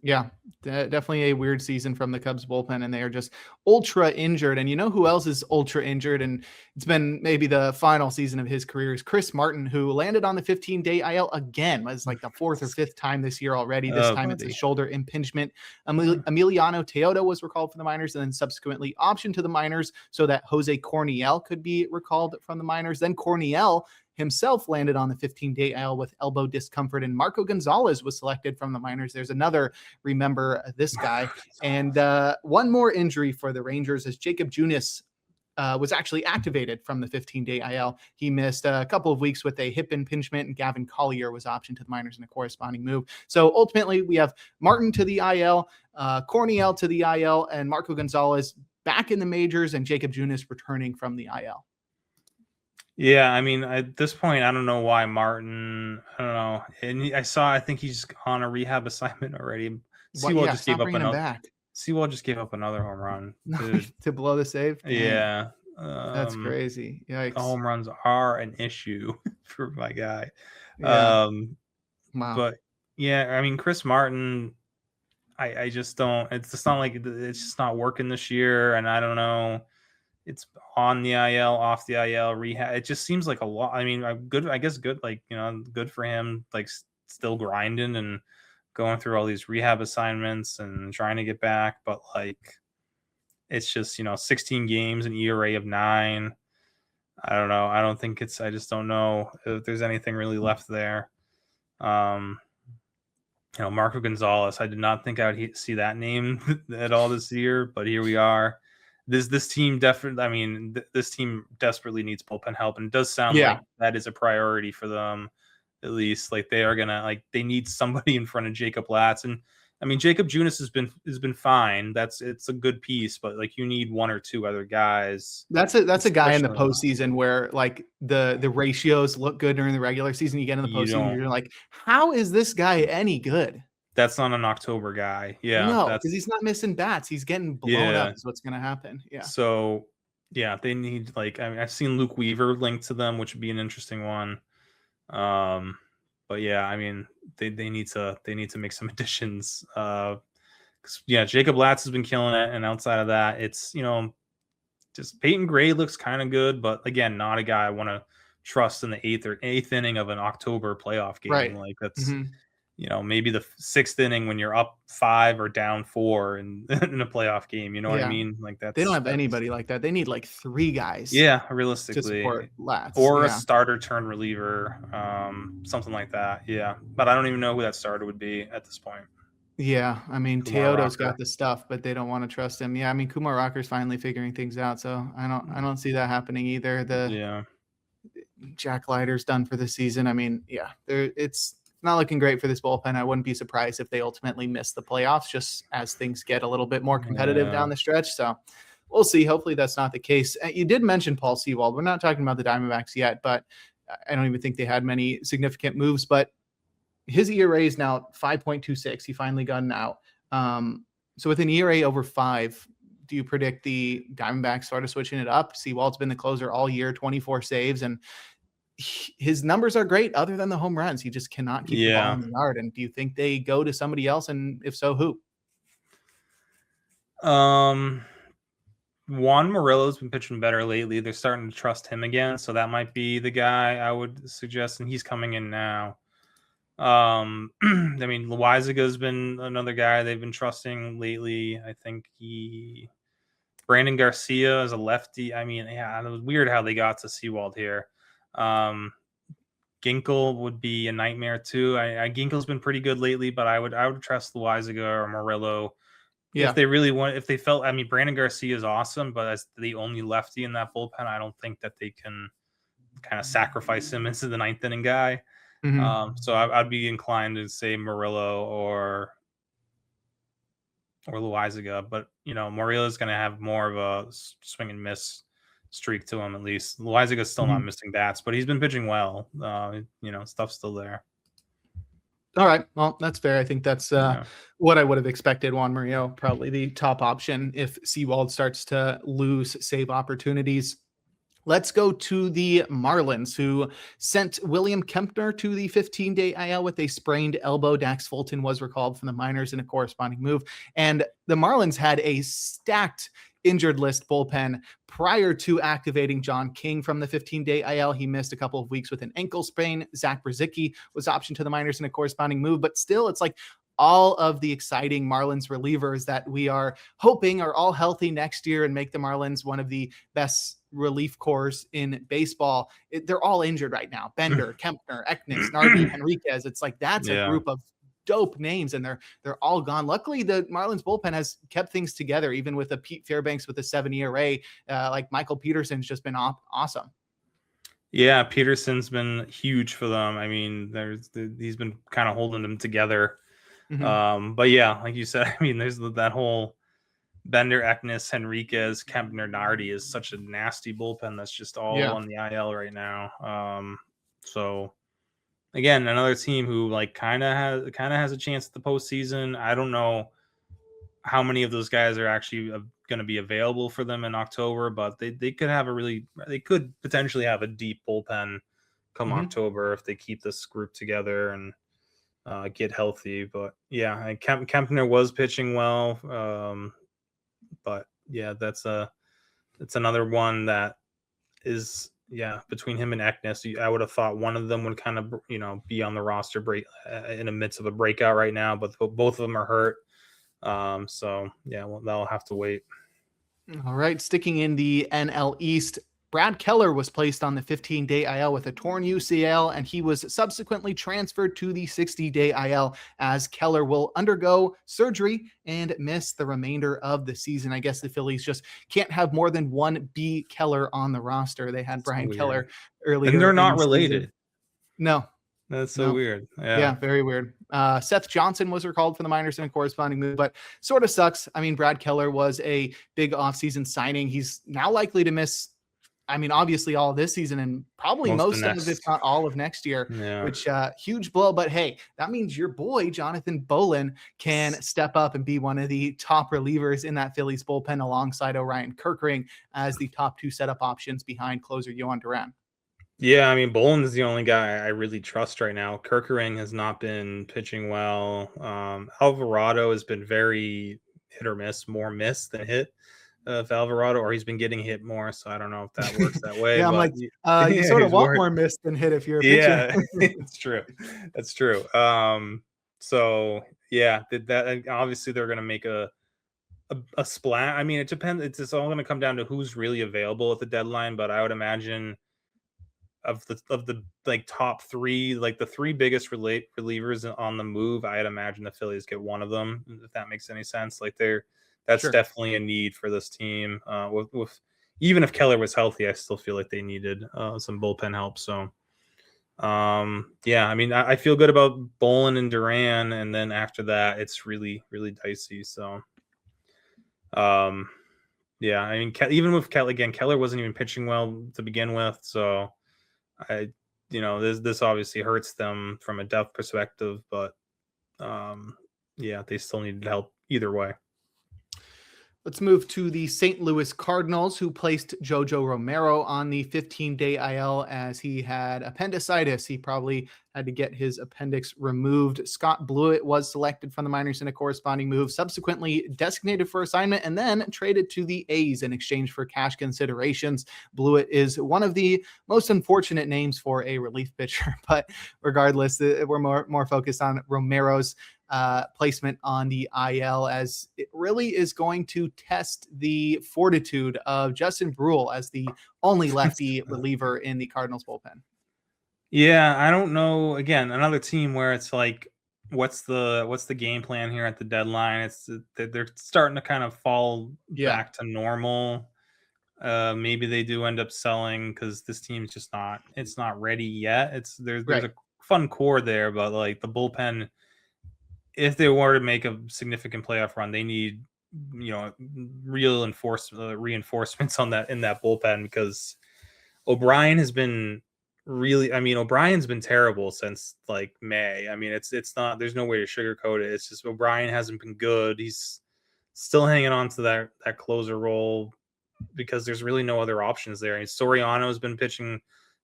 Yeah, definitely a weird season from the Cubs bullpen, and they are just ultra injured. And you know who else is ultra injured? And it's been maybe the final season of his career is Chris Martin, who landed on the 15-day IL again. It's like the fourth or fifth time this year already. This time it's a shoulder impingement. Emiliano Teodo was recalled from the minors and then subsequently optioned to the minors so that Jose Corniel could be recalled from the minors. Then Corniel himself landed on the 15-day IL with elbow discomfort, and Marco Gonzalez was selected from the minors. There's another remember this guy. And one more injury for the Rangers as Jacob Junis was actually activated from the 15-day IL. He missed a couple of weeks with a hip impingement, and Gavin Collier was optioned to the minors in a corresponding move. So ultimately, we have Martin to the IL, Corniel to the IL, and Marco Gonzalez back in the majors, and Jacob Junis returning from the IL. Yeah, I mean, at this point, I don't know why Martin. I don't know. And I think he's on a rehab assignment already. Sewell just gave up another. Sewell just gave up another home run to blow the save. Yeah, that's crazy. Yikes. Home runs are an issue for my guy. Yeah. Wow. But yeah, I mean, Chris Martin. I just don't. It's just not like it's just not working this year, and I don't know. It's on the IL, off the IL, rehab. It just seems like a lot. I mean, I guess good, like, good for him, like still grinding and going through all these rehab assignments and trying to get back. But like, it's just, 16 games, an ERA of 9. I don't know. I just don't know if there's anything really left there. Marco Gonzalez, I did not think I would see that name at all this year, but here we are. This team definitely, I mean, this team desperately needs bullpen help, and it does sound like that is a priority for them, at least. Like they are gonna, they need somebody in front of Jacob Latz, and I mean, Jacob Junis has been fine. It's a good piece, but like you need one or two other guys. That's a guy in the postseason where like the ratios look good during the regular season. You get in the postseason, you're like, how is this guy any good? That's not an October guy. Yeah. No, because he's not missing bats. He's getting blown up is what's going to happen. Yeah. So, yeah, they need, I've seen Luke Weaver linked to them, which would be an interesting one. But yeah, I mean, they need to make some additions. Jacob Latz has been killing it. And outside of that, it's, just Peyton Gray looks kind of good, but again, not a guy I want to trust in the eighth inning of an October playoff game. Right. Like that's, maybe the 6th inning when you're up 5 or down 4 in a playoff game. You know what I mean? Like that. They don't have anybody like that. They need like 3 guys. Yeah, realistically, to support Latz. Or a starter turn reliever, something like that. Yeah, but I don't even know who that starter would be at this point. Yeah, I mean, Teodo's got the stuff, but they don't want to trust him. Yeah, I mean, Kumar Rocker's finally figuring things out, so I don't see that happening either. Jack Leiter's done for the season. I mean, it's not looking great for this bullpen. I wouldn't be surprised if they ultimately miss the playoffs just as things get a little bit more competitive down the stretch. So we'll see. Hopefully that's not the case. You did mention Paul Sewald. We're not talking about the Diamondbacks yet, but I don't even think they had many significant moves, but his ERA is now 5.26. He finally got an out. So with an ERA over 5, do you predict the Diamondbacks sort of switching it up? Sewald's been the closer all year, 24 saves, and his numbers are great other than the home runs. He just cannot keep the ball in the yard. And do you think they go to somebody else? And if so, who? Juan Murillo's been pitching better lately. They're starting to trust him again. So that might be the guy I would suggest. And he's coming in now. I mean, Loaizaga been another guy they've been trusting lately. I think Brandon Garcia is a lefty. I mean, it was weird how they got to Sewald here. Ginkel would be a nightmare too. Ginkel's been pretty good lately, but I would trust Loaizaga or Murillo. If they really want, if they felt, I mean, Brandon Garcia is awesome, but as the only lefty in that bullpen, I don't think that they can kind of sacrifice him into the 9th inning guy. So I'd be inclined to say Murillo or Loaizaga, but Murillo is going to have more of a swing and miss streak to him, at least. Loaizaga still not missing bats, but he's been pitching well. Stuff's still there. All right. Well, that's fair. I think that's what I would have expected. Juan Murillo, probably the top option if Sewald starts to lose save opportunities. Let's go to the Marlins, who sent William Kempner to the 15-day IL with a sprained elbow. Dax Fulton was recalled from the minors in a corresponding move. And the Marlins had a stacked injured list bullpen prior to activating John King from the 15-day IL. He missed a couple of weeks with an ankle sprain. Zach Brzezicki was optioned to the minors in a corresponding move. But still, it's like all of the exciting Marlins relievers that we are hoping are all healthy next year and make the Marlins one of the best relief corps in baseball. They're all injured right now. Bender, Kempner, Eknes, Nardi, Henriquez. It's like that's a group of dope names, and they're all gone. Luckily, the Marlins bullpen has kept things together, even with a Pete Fairbanks with a 7 ERA. Like Michael Peterson's just been awesome. Yeah, Peterson's been huge for them. I mean, he's been kind of holding them together. Mm-hmm. But yeah, like you said, I mean, there's that whole Bender, Eknes, Henriquez, Kempner, Nardi is such a nasty bullpen that's just all on the IL right now. So again, another team who like kind of has a chance at the postseason. I don't know how many of those guys are actually going to be available for them in October, but they could potentially have a deep bullpen come October if they keep this group together and get healthy. But yeah, Kempner was pitching well. But yeah, that's another one that is between him and Eknes. I would have thought one of them would kind of be on the roster in the midst of a breakout right now, but both of them are hurt. So yeah, well, they'll have to wait. All right, sticking in the NL East, Brad Keller was placed on the 15-day IL with a torn UCL, and he was subsequently transferred to the 60-day IL as Keller will undergo surgery and miss the remainder of the season. I guess the Phillies just can't have more than one B Keller on the roster. They had Brian Keller earlier. And they're not related. Season. No. That's so weird. Yeah, very weird. Seth Johnson was recalled from the minors in a corresponding move, but sort of sucks. I mean, Brad Keller was a big offseason signing. He's now likely to miss, obviously all this season and probably most of, if not all of next year, which huge blow. But hey, that means your boy, Jonathan Poulin, can step up and be one of the top relievers in that Phillies bullpen alongside Orion Kerkering as the top two setup options behind closer Yohan Duran. Yeah, I mean, Poulin is the only guy I really trust right now. Kerkering has not been pitching well. Alvarado has been very hit or miss, more miss than hit. Alvarado, or he's been getting hit more, so I don't know if that works that way. I'm like, you sort of want more miss than hit if you're a pitcher. It's true. That's true. So yeah, that obviously they're going to make a splat. I mean, it depends. It's all going to come down to who's really available at the deadline, but I would imagine of the like top three, like the three biggest relievers on the move, I'd imagine the Phillies get one of them, if that makes any sense. Like that's definitely a need for this team. With even if Keller was healthy, I still feel like they needed some bullpen help. So I mean, I feel good about Poulin and Duran, and then after that it's really, really dicey. So I mean, even with Keller wasn't even pitching well to begin with, so this obviously hurts them from a depth perspective, but they still needed help either way. Let's move to the St. Louis Cardinals, who placed JoJo Romero on the 15-day IL as he had appendicitis. He probably had to get his appendix removed. Scott Blewett was selected from the minors in a corresponding move, subsequently designated for assignment, and then traded to the A's in exchange for cash considerations. Blewett is one of the most unfortunate names for a relief pitcher, but regardless, we're more focused on Romero's placement on the IL, as it really is going to test the fortitude of Justin Brule as the only lefty reliever in the Cardinals bullpen. Yeah, I don't know. Again, another team where it's like, what's the game plan here at the deadline? They're starting to kind of fall back to normal. Maybe they do end up selling because this team's just not ready yet. There's a fun core there, but like the bullpen, if they were to make a significant playoff run, they need, real reinforcements in that bullpen, because O'Brien has been O'Brien's been terrible since like May. I mean, it's not, there's no way to sugarcoat it. It's just O'Brien hasn't been good. He's still hanging on to that closer role. because there's really no other options there. And Soriano's been pitching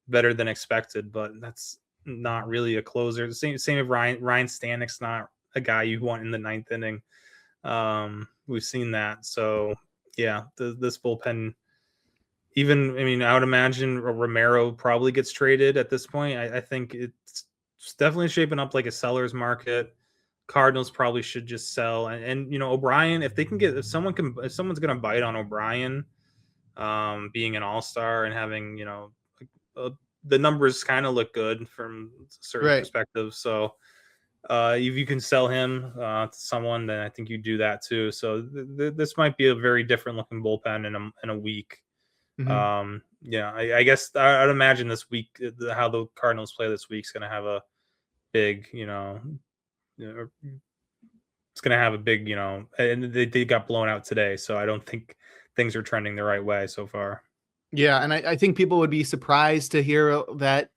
better than expected, but that's not really a closer. The same with Ryan Stanek's not a guy you want in the 9th inning. We've seen that. So yeah, this bullpen, I would imagine Romero probably gets traded at this point. I think it's definitely shaping up like a seller's market. Cardinals probably should just sell, and O'Brien, if someone's going to bite on O'Brien, being an all-star and having, the numbers kind of look good from certain perspectives. So if you can sell him to someone, then I think you do that too. So this might be a very different looking bullpen in a week. Mm-hmm. I guess I'd imagine this week, how the Cardinals play this week is going to have a big, it's going to have a big, and they got blown out today. So I don't think things are trending the right way so far. Yeah. And I think people would be surprised to hear that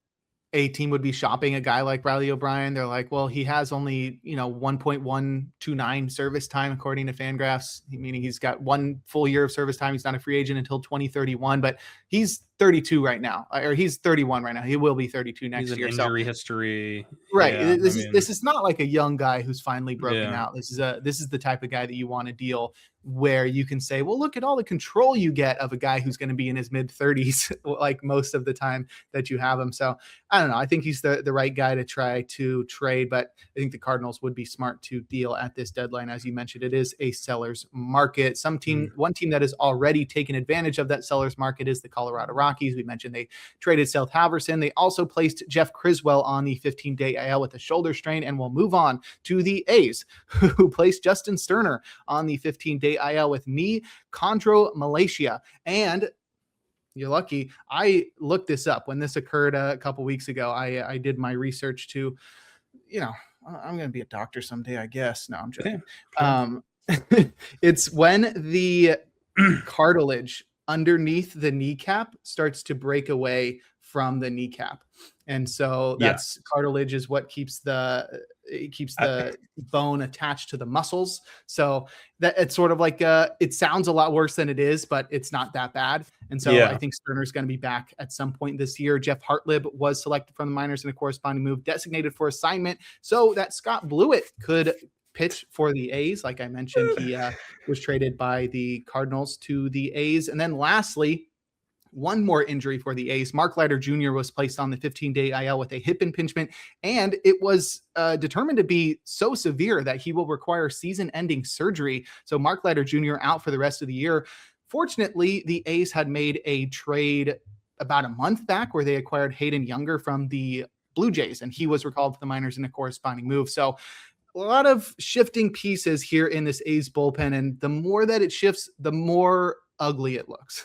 a team would be shopping a guy like Riley O'Brien. They're like, well, he has only, 1.129 service time, according to Fangraphs, meaning he's got 1 full year of service time. He's not a free agent until 2031, but he's 32 right now, or he's 31 right now. He will be 32 next year. Injury history. Right. Yeah, this is not like a young guy who's finally broken out. This is the type of guy that you want to deal where you can say, well, look at all the control you get of a guy who's going to be in his mid 30s, like most of the time that you have him. So I don't know. I think he's the right guy to try to trade, but I think the Cardinals would be smart to deal at this deadline. As you mentioned, it is a seller's market. One team that has already taken advantage of that seller's market is the Colorado Rockies. We mentioned they traded Seth Halverson. They also placed Jeff Criswell on the 15-day IL with a shoulder strain, and we'll move on to the A's, who placed Justin Sterner on the 15-day IL with knee chondromalacia. And you're lucky, I looked this up when this occurred a couple weeks ago. I did my research to, I'm going to be a doctor someday, I guess. No, I'm joking. Sure. It's when the cartilage underneath the kneecap starts to break away from the kneecap. And so that's cartilage is what keeps the bone attached to the muscles. So that it's sort of like it sounds a lot worse than it is, but it's not that bad. And so I think Sterner's going to be back at some point this year. Jeff Hartlib was selected from the minors in a corresponding move, designated for assignment, so that Scott Blewett could pitch for the A's. Like I mentioned, he was traded by the Cardinals to the A's. And then lastly, one more injury for the A's. Mark Leiter Jr. was placed on the 15-day IL with a hip impingement, and it was determined to be so severe that he will require season-ending surgery. So Mark Leiter Jr. out for the rest of the year. Fortunately, the A's had made a trade about a month back where they acquired Hayden Younger from the Blue Jays, and he was recalled to the minors in a corresponding move. So a lot of shifting pieces here in this A's bullpen, and the more that it shifts, the more ugly it looks.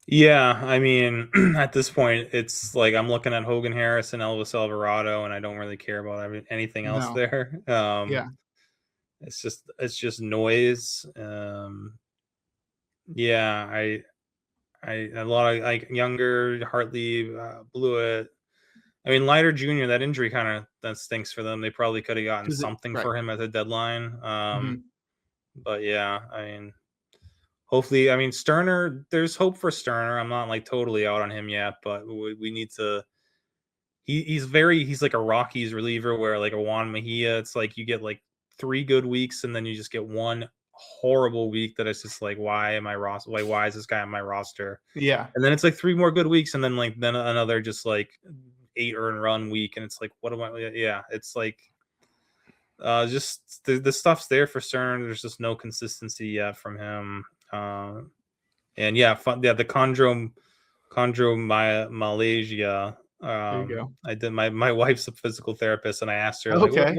Yeah, I mean, at this point, it's like I'm looking at Hogan Harris and Elvis Alvarado, and I don't really care about anything else there. It's just noise. A lot of like Younger, Hartley, Blewett. I mean, Leiter Jr., that injury that stinks for them. They probably could have gotten something for him at the deadline. But yeah, I mean, hopefully, I mean, Sterner, there's hope for Sterner. I'm not like totally out on him yet, but we need to. He's like a Rockies reliever where like a Juan Mejia, it's like you get like 3 good weeks and then you just get one horrible week that it's just like, why is this guy on my roster? Yeah. And then it's like 3 more good weeks and then another just like 8 earned run week, and it's like, what am I? Yeah, it's like just the stuff's there for Sterner. There's just no consistency yet from him. The chondromalacia. There you go. I did my wife's a physical therapist, and I asked her, like, I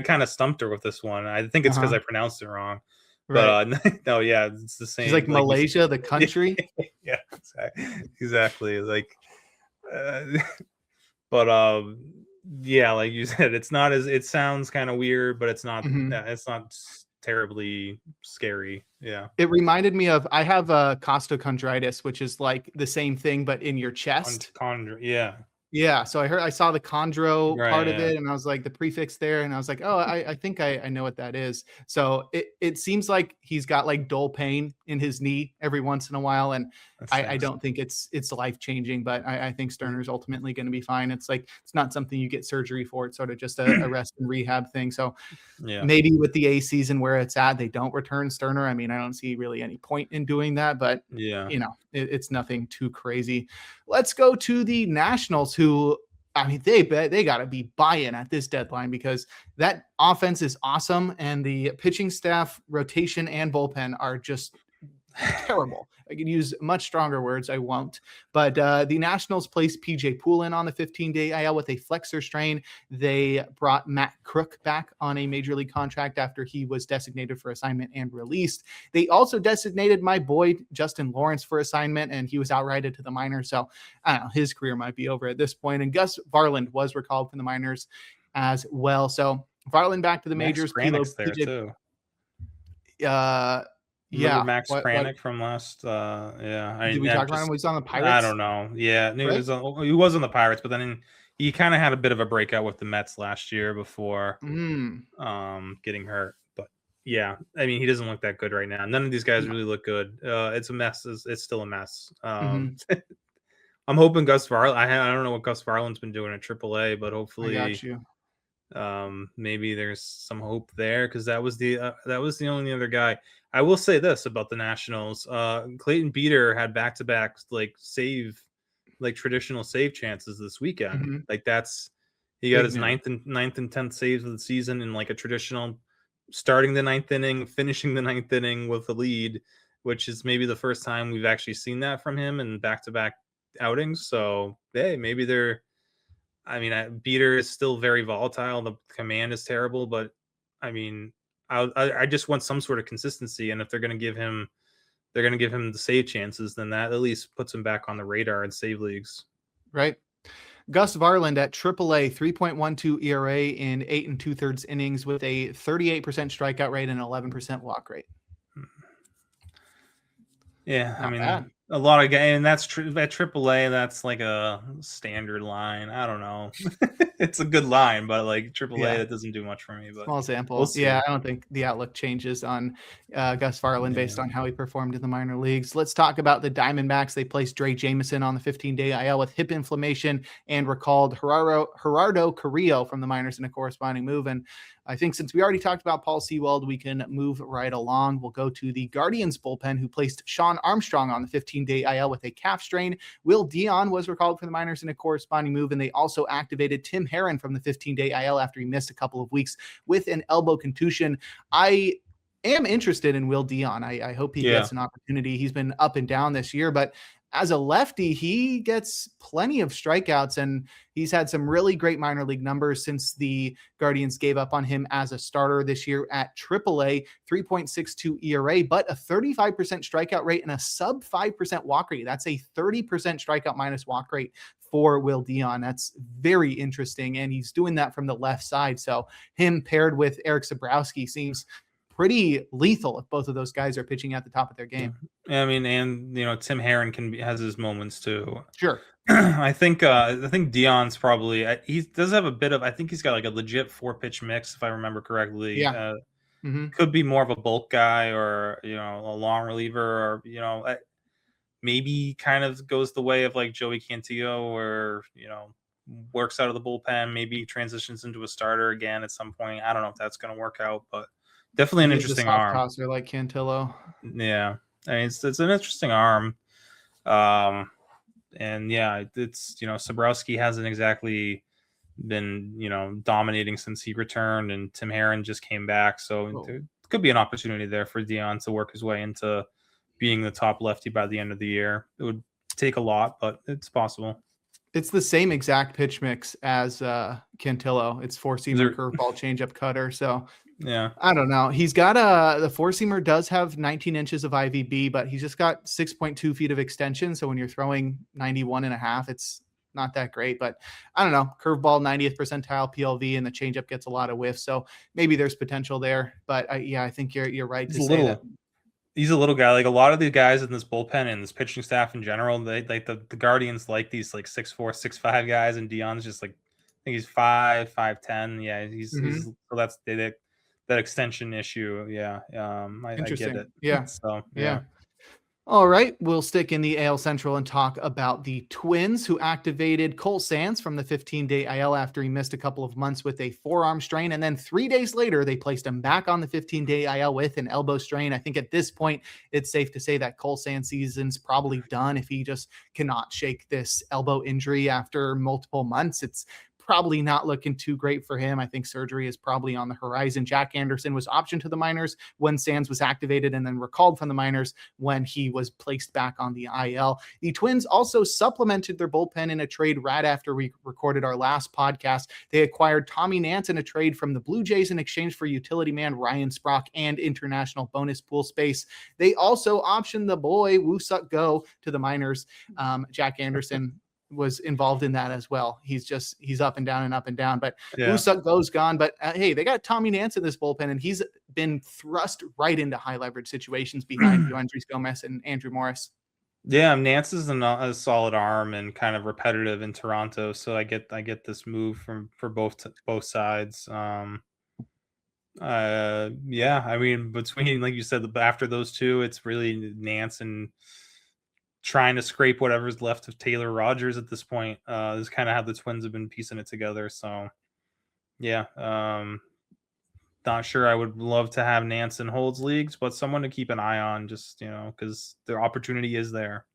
kind of stumped her with this one. I think it's because I pronounced it wrong. But no, yeah, it's the same. She's like Malaysia, the country. Yeah, exactly. Like, but yeah, like you said, it sounds kind of weird, but it's not. It's not terribly scary. Yeah, it reminded me of, I have a costochondritis, which is like the same thing but in your chest. Yeah, Yeah, so I saw the chondro Right, part of yeah. it, and I was like, the prefix there, and I was like, oh, I think I know what that is. So it seems like he's got like dull pain in his knee every once in a while, and That I stinks. don't think it's life changing, but I think Sterner's ultimately going to be fine. It's like it's not something you get surgery for. It's sort of just a rest and rehab thing. So Yeah. maybe with the A season where it's at, they don't return Sterner. I mean, I don't see really any point in doing that, but Yeah. it's nothing too crazy. Let's go to the Nationals, who, I mean, they got to be buying at this deadline because that offense is awesome, and the pitching staff, rotation, and bullpen are just terrible. I could use much stronger words. I won't. But the Nationals placed PJ Poulin on the 15-day IL with a flexor strain. They brought Matt Crook back on a major league contract after he was designated for assignment and released. They also designated my boy Justin Lawrence for assignment, and he was outrighted to the minors. So I don't know, his career might be over at this point. And Gus Varland was recalled from the minors as well. So Varland back to the majors. Max there too. Remember Max Kranick from last? Yeah. Did we talk about him? He was on the Pirates. I don't know. Yeah, he was on the Pirates, but then he kind of had a bit of a breakout with the Mets last year before getting hurt. But yeah, I mean, he doesn't look that good right now. None of these guys really look good. It's a mess. It's still a mess. I'm hoping Gus Varland. I don't know what Gus Varland's been doing at AAA, but hopefully, I got you. Maybe there's some hope there because that was the only other guy. I will say this about the Nationals. Clayton Beeter had back-to-back traditional save chances this weekend. Like he got his ninth and 10th saves of the season in like a traditional starting the ninth inning, finishing the ninth inning with a lead, which is maybe the first time we've actually seen that from him in back-to-back outings. So hey, maybe Beeter is still very volatile. The command is terrible, but I mean, I just want some sort of consistency. And if they're going to give him the save chances, then that at least puts him back on the radar in save leagues. Right. Gus Varland at AAA, 3.12 ERA in 8 2/3 innings with a 38% strikeout rate and 11% walk rate. Yeah, not bad. A lot of guys, and that's true at AAA. That's like a standard line. I don't know. It's a good line, but like AAA, that doesn't do much for me. But small sample. I don't think the outlook changes on Gus Varland based on how he performed in the minor leagues. Let's talk about the Diamondbacks. They placed Drey Jameson on the 15-day IL with hip inflammation and recalled Gerardo Carrillo from the minors in a corresponding move. And I think since we already talked about Paul Sewald, we can move right along. We'll go to the Guardians bullpen, who placed Shawn Armstrong on the 15-day IL with a calf strain. Will Dion was recalled for the minors in a corresponding move, and they also activated Tim Herron from the 15-day IL after he missed a couple of weeks with an elbow contusion. I am interested in Will Dion. I hope he gets an opportunity. He's been up and down this year, but as a lefty, he gets plenty of strikeouts, and he's had some really great minor league numbers since the Guardians gave up on him as a starter this year at AAA, 3.62 ERA, but a 35% strikeout rate and a sub 5% walk rate. That's a 30% strikeout minus walk rate for Will Dion. That's very interesting, and he's doing that from the left side. So him paired with Eric Sabrowski seems pretty lethal if both of those guys are pitching at the top of their game. I mean, and Tim Herron has his moments too. Sure. I think Dion's probably, he does have a bit of, I think he's got like a legit 4-pitch mix, if I remember correctly. Yeah. Could be more of a bulk guy or, a long reliever or, maybe kind of goes the way of like Joey Cantillo or, works out of the bullpen, maybe transitions into a starter again at some point. I don't know if that's going to work out, but definitely an interesting arm. Tosser like Cantillo. Yeah. I mean, it's an interesting arm. And yeah, it's, Sabrowski hasn't exactly been, dominating since he returned, and Tim Herron just came back. So there could be an opportunity there for Dion to work his way into being the top lefty by the end of the year. It would take a lot, but it's possible. It's the same exact pitch mix as Cantillo. It's 4-seamer, curveball, changeup, cutter. So yeah, I don't know. He's got the 4-seamer does have 19 inches of IVB, but he's just got 6.2 feet of extension. So when you're throwing 91.5, it's not that great. But I don't know. Curveball, 90th percentile PLV, and the changeup gets a lot of whiffs. So maybe there's potential there. But I think you're right to say that. He's a little guy. Like a lot of the guys in this bullpen and this pitching staff in general, they like the Guardians like these like 6'4", 6'5" guys, and Dion's just like I think he's 5'10". Yeah, he's so that's that extension issue. Yeah, I get Interesting. it. Yeah. So Yeah. All right, we'll stick in the AL Central and talk about the Twins, who activated Cole Sands from the 15-day IL after he missed a couple of months with a forearm strain. And then 3 days later, they placed him back on the 15-day IL with an elbow strain. I think at this point, it's safe to say that Cole Sands' season's probably done if he just cannot shake this elbow injury after multiple months. It's probably not looking too great for him. I think surgery is probably on the horizon. Jack Anderson was optioned to the minors when Sands was activated and then recalled from the minors when he was placed back on the IL. The Twins also supplemented their bullpen in a trade right after we recorded our last podcast. They acquired Tommy Nance in a trade from the Blue Jays in exchange for utility man Ryan Sprock and international bonus pool space. They also optioned the boy Woo Suk Go to the minors. Jack Anderson was involved in that as well. He's up and down and up and down, but Woo Suk Go's gone. But hey, they got Tommy Nance in this bullpen, and he's been thrust right into high leverage situations behind Yoendrys Gomez and Andrew Morris. Yeah, Nance is a solid arm and kind of repetitive in Toronto, so I get this move for both sides. Yeah, I mean, between, like you said, after those two, it's really Nance and trying to scrape whatever's left of Taylor Rogers at this point. This is kind of how the Twins have been piecing it together. So, yeah, not sure I would love to have Nance in holds leagues, but someone to keep an eye on, just because their opportunity is there.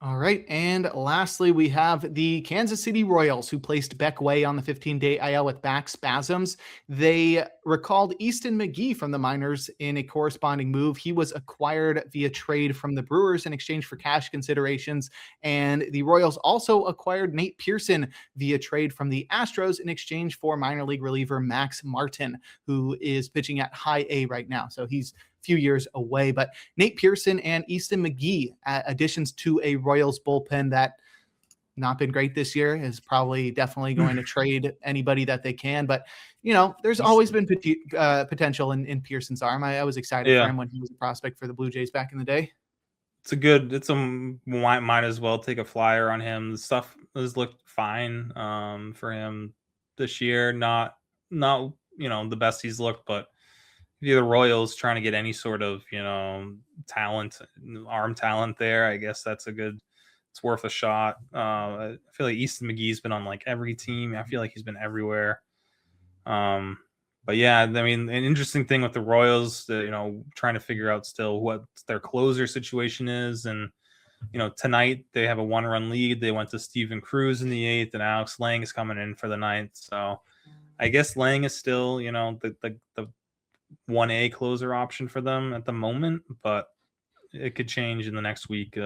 All right. And lastly, we have the Kansas City Royals, who placed Beck Way on the 15-day IL with back spasms. They recalled Easton McGee from the minors in a corresponding move. He was acquired via trade from the Brewers in exchange for cash considerations. And the Royals also acquired Nate Pearson via trade from the Astros in exchange for minor league reliever Max Martin, who is pitching at high A right now. So he's few years away, but Nate Pearson and Easton McGee, additions to a Royals bullpen that not been great this year, is probably definitely going to trade anybody that they can. But there's always been potential in Pearson's arm. I was excited for him when he was a prospect for the Blue Jays back in the day. Might as well take a flyer on him. The stuff has looked fine for him this year. Not the best he's looked, but the Royals trying to get any sort of, talent, arm talent there, I guess it's worth a shot. I feel like Easton McGee's been on like every team. I feel like he's been everywhere. But yeah, I mean, an interesting thing with the Royals, trying to figure out still what their closer situation is. And, tonight they have a 1-run lead. They went to Steven Cruz in the 8th, and Alex Lang is coming in for the 9th. So I guess Lang is still, the 1A closer option for them at the moment, but it could change in the next week.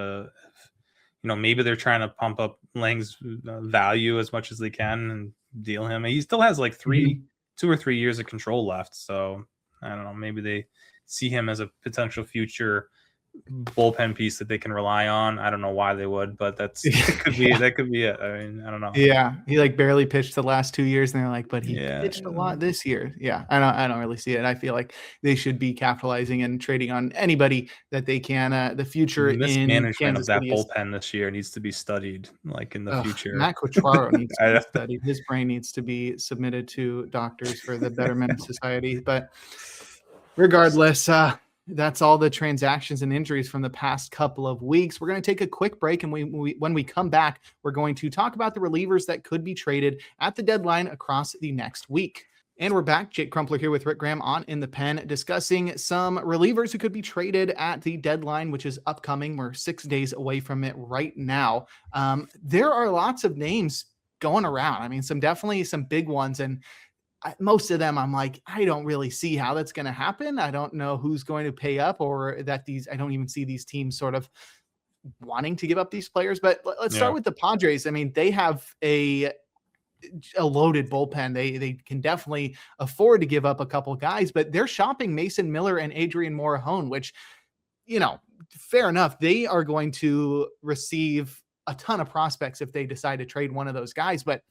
Maybe they're trying to pump up Lang's value as much as they can and deal him. He still has like 2 or 3 years of control left. So I don't know. Maybe they see him as a potential future bullpen piece that they can rely on. I don't know why they would, but that could be it. I mean, I don't know. Yeah, he like barely pitched the last 2 years, and they're like, but he pitched a lot this year. Yeah, I don't really see it. I feel like they should be capitalizing and trading on anybody that they can. The future in Kansas of that City bullpen this year needs to be studied, like in the future. Matt Quatraro needs to be studied. His brain needs to be submitted to doctors for the betterment of society. But regardless, that's all the transactions and injuries from the past couple of weeks. We're going to take a quick break, and when we come back, we're going to talk about the relievers that could be traded at the deadline across the next week. And we're back. Jake Crumpler here with Rick Graham on In the Pen, discussing some relievers who could be traded at the deadline, which is upcoming. We're 6 days away from it right now. There are lots of names going around. I mean, definitely some big ones, and most of them, I'm like, I don't really see how that's going to happen. I don't know who's going to pay up, or I don't even see these teams sort of wanting to give up these players. But let's start with the Padres. I mean, they have a loaded bullpen. They can definitely afford to give up a couple guys, but they're shopping Mason Miller and Adrian Morejon, which, fair enough. They are going to receive a ton of prospects if they decide to trade one of those guys, but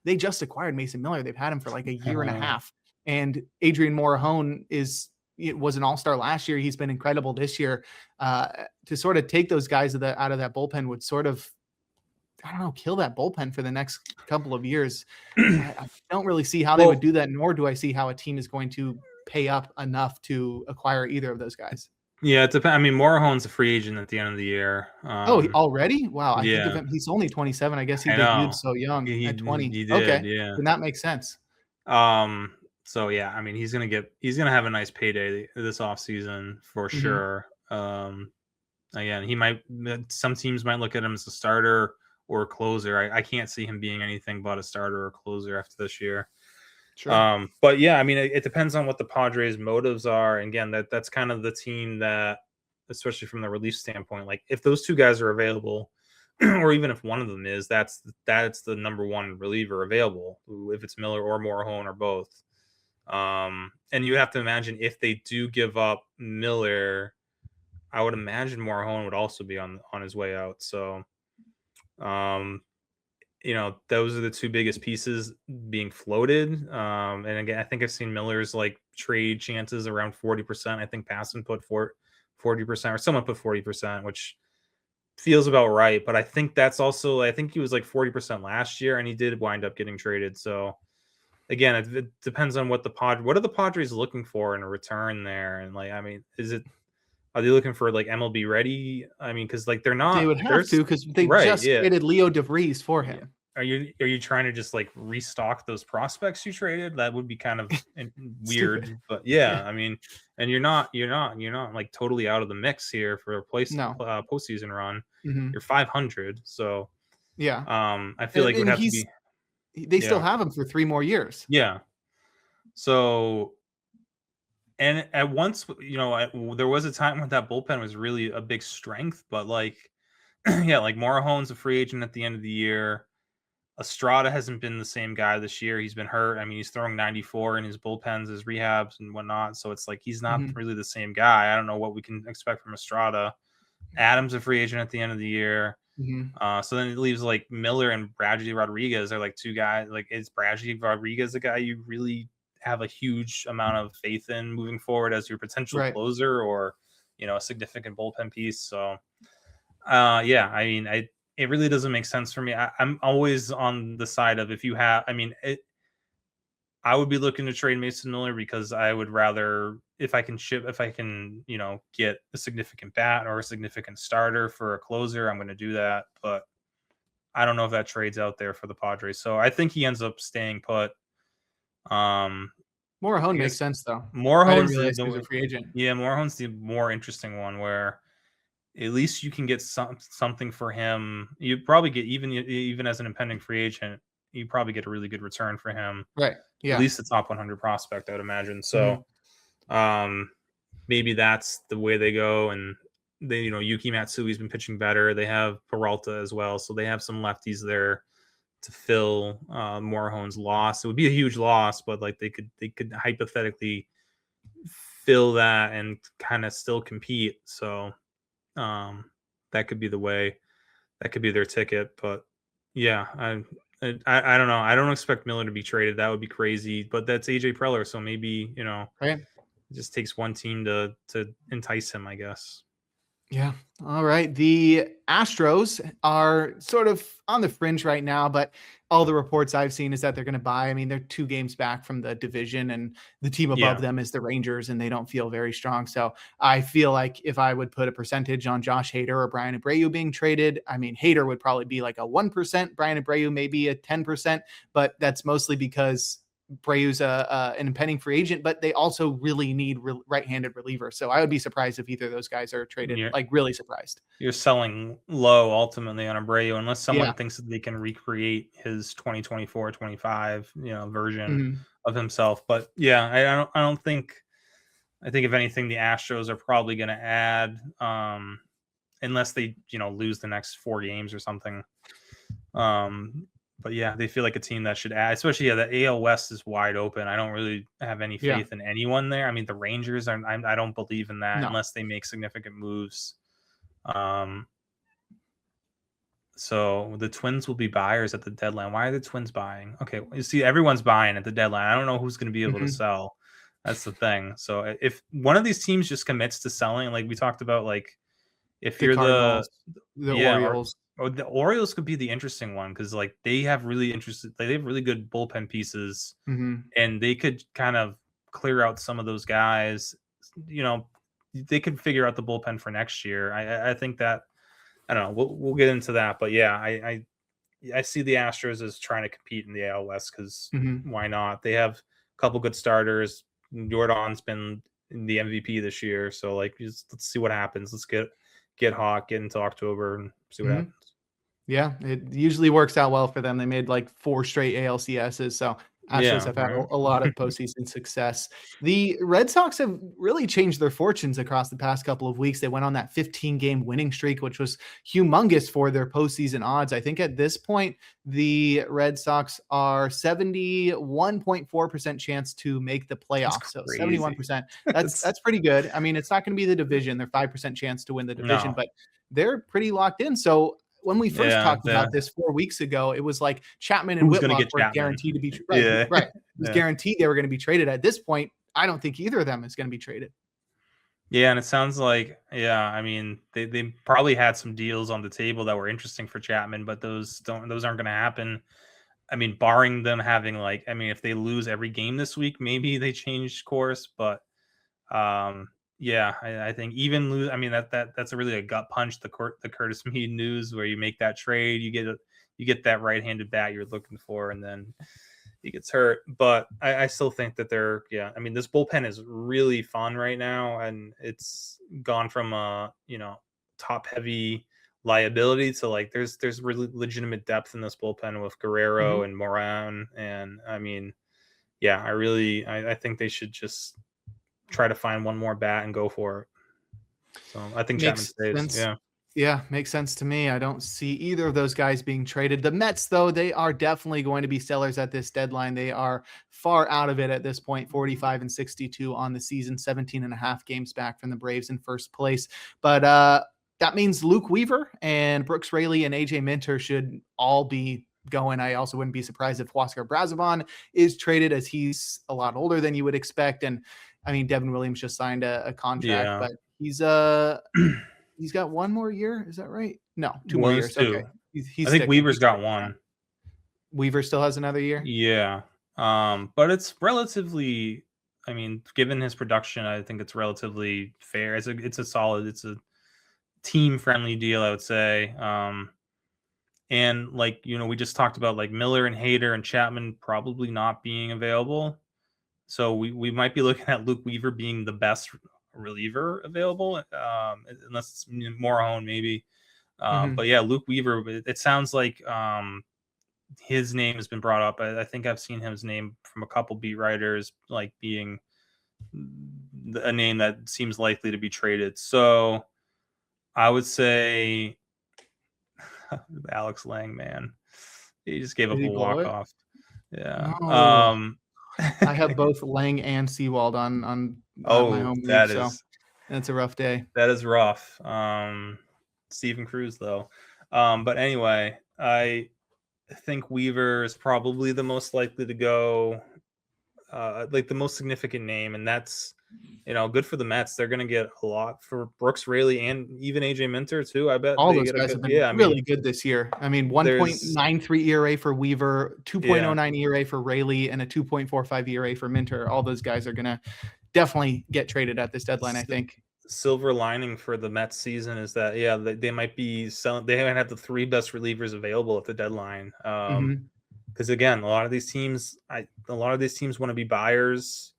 they just acquired Mason Miller. They've had him for like a year and a half. And Adrian Morejon is was an all-star last year. He's been incredible this year. To sort of take those guys out of that bullpen would sort of, I don't know, kill that bullpen for the next couple of years. I don't really see how they would do that, nor do I see how a team is going to pay up enough to acquire either of those guys. Yeah, it depends. I mean, Morejon's a free agent at the end of the year. Already? Wow. I think of him. He's only 27. I guess he debuted so young at 20. He did, okay. Yeah. Then that makes sense. So yeah, I mean, he's gonna have a nice payday this offseason for sure. Again, some teams might look at him as a starter or a closer. I can't see him being anything but a starter or closer after this year. Sure. But yeah, I mean, it depends on what the Padres' motives are. And again, that's kind of the team that, especially from the relief standpoint, like if those two guys are available, or even if one of them is, that's the number one reliever available, if it's Miller or Morejon or both. And you have to imagine if they do give up Miller, I would imagine Morejon would also be on his way out. So, those are the two biggest pieces being floated. And again, I think I've seen Miller's like trade chances around 40%. I think Passan put 40%, or someone put 40%, which feels about right. But I think that's also, I think he was like 40% last year, and he did wind up getting traded. So again, it depends on what are the Padres looking for in a return there? And like, I mean, are they looking for like MLB ready? I mean, because like they're not. They would have to, because they just traded Leo DeVries for him. Yeah. Are you trying to just like restock those prospects you traded? That would be kind of weird. But yeah, I mean, and you're not like totally out of the mix here for a postseason run. You're 500, so yeah. I feel like it would have to be. They still have him for 3 more years. Yeah. So. And at once, there was a time when that bullpen was really a big strength, but like, yeah, like Morejon's a free agent at the end of the year. Estrada hasn't been the same guy this year. He's been hurt. I mean, he's throwing 94 in his bullpens, his rehabs and whatnot. So it's like, he's not really the same guy. I don't know what we can expect from Estrada. Adams a free agent at the end of the year. So then it leaves like Miller and Bradley Rodriguez are like two guys. Like, is Bradley Rodriguez a guy you really have a huge amount of faith in moving forward as your potential closer, or a significant bullpen piece? So yeah, I mean, it really doesn't make sense for me. I'm always on the side of, if you have, I mean, I would be looking to trade Mason Miller, because I would rather, if I can get a significant bat or a significant starter for a closer, I'm going to do that. But I don't know if that trade's out there for the Padres. So I think he ends up staying put. Morejon makes sense though. Morejon's the free agent. Yeah, Morejon's the more interesting one, where at least you can get something for him. You probably get, even as an impending free agent, you probably get a really good return for him. Right. Yeah. At least the top 100 prospect, I would imagine. So, maybe that's the way they go. And they, Yuki Matsui's been pitching better. They have Peralta as well, so they have some lefties there to fill Morejon's loss. It would be a huge loss, but like they could hypothetically fill that and kind of still compete. So that could be the way, that could be their ticket. But yeah, I don't know. I don't expect Miller to be traded. That would be crazy. But that's AJ Preller, so maybe it just takes one team to entice him, I guess. Yeah. All right. The Astros are sort of on the fringe right now, but all the reports I've seen is that they're going to buy. I mean, they're 2 games back from the division, and the team above them is the Rangers, and they don't feel very strong. So I feel like if I would put a percentage on Josh Hader or Brian Abreu being traded, I mean, Hader would probably be like a 1%, Brian Abreu maybe a 10%, but that's mostly because Breu's an impending free agent, but they also really need right-handed reliever. So I would be surprised if either of those guys are traded. Like, really surprised. You're selling low ultimately on Abreu, unless someone thinks that they can recreate his 2024-25 version of himself. But yeah, I don't think. I think if anything, the Astros are probably going to add, unless they lose the next 4 games or something. But yeah, they feel like a team that should add, especially the AL West is wide open. I don't really have any faith in anyone there. I mean, the Rangers are. I don't believe in that unless they make significant moves. So the Twins will be buyers at the deadline. Why are the Twins buying? Okay, you see, everyone's buying at the deadline. I don't know who's going to be able to sell. That's the thing. So if one of these teams just commits to selling, like we talked about, like if you're Cardinals, the or Orioles. the Orioles could be the interesting one because like they have really good bullpen pieces, and they could kind of clear out some of those guys. They could figure out the bullpen for next year. I think that, I don't know. We'll get into that, but yeah, I see the Astros as trying to compete in the AL West because why not? They have a couple good starters. Jordan's been the MVP this year, so like let's see what happens. Let's get hot, get into October, and see what happens. Yeah, it usually works out well for them. They made like 4 straight ALCSs, so Astros have had a lot of postseason success. The Red Sox have really changed their fortunes across the past couple of weeks. They went on that 15-game winning streak, which was humongous for their postseason odds. I think at this point, the Red Sox are 71.4% chance to make the playoffs. So 71%. That's pretty good. I mean, it's not going to be the division. They're 5% chance to win the division, but they're pretty locked in. So when we first talked about this 4 weeks ago, it was like Chapman and Whitlock were guaranteed to be traded. Right. It was guaranteed they were going to be traded. At this point, I don't think either of them is going to be traded. Yeah, and it sounds like, I mean, they probably had some deals on the table that were interesting for Chapman, but those aren't going to happen. I mean, barring them having if they lose every game this week, maybe they change course, but yeah, I think even lose. I mean, that's really a gut punch. The Curtis Mead news where you make that trade, you get that right-handed bat you're looking for, and then he gets hurt. But I still think that I mean, this bullpen is really fun right now, and it's gone from a top-heavy liability to like there's really legitimate depth in this bullpen with Guerrero and Moran, and I mean, yeah, I think they should just try to find one more bat and go for it. So I think Chapman stays. Yeah, makes sense to me. I don't see either of those guys being traded. The Mets, though, they are definitely going to be sellers at this deadline. They are far out of it at this point, 45-62 on the season, 17.5 games back from the Braves in first place. But that means Luke Weaver and Brooks Raley and AJ Minter should all be going. I also wouldn't be surprised if Huascar Brazovan is traded, as he's a lot older than you would expect. And I mean, Devin Williams just signed a contract, but he's got 1 more year. Is that right? No, 2 more years. Okay. I think Weaver's got 1. Weaver still has another year. Yeah. But it's relatively, I mean, given his production, I think it's relatively fair. It's a team friendly deal, I would say. And like, we just talked about like Miller and Hader and Chapman probably not being available. So we might be looking at Luke Weaver being the best reliever available, unless it's Morejon maybe. But yeah, Luke Weaver, it sounds like his name has been brought up. I think I've seen his name from a couple beat writers, like being a name that seems likely to be traded. So I would say Alex Lang, man, he just gave up a walk-off. Yeah. No. I have both Lang and Seawald on my home league, so that's a rough day. That is rough. Steven Cruz, though. But anyway, I think Weaver is probably the most likely to go, like the most significant name, and that's good for the Mets. They're going to get a lot for Brooks Raley and even AJ Minter too. I bet all those guys have been really good this year. I mean, 1.93 ERA for Weaver, 2.09 ERA for Raley, and a 2.45 ERA for Minter. All those guys are going to definitely get traded at this deadline, I think. Silver lining for the Mets season is that they might be selling. They haven't had the 3 best relievers available at the deadline. Because again, a lot of these teams want to be buyers.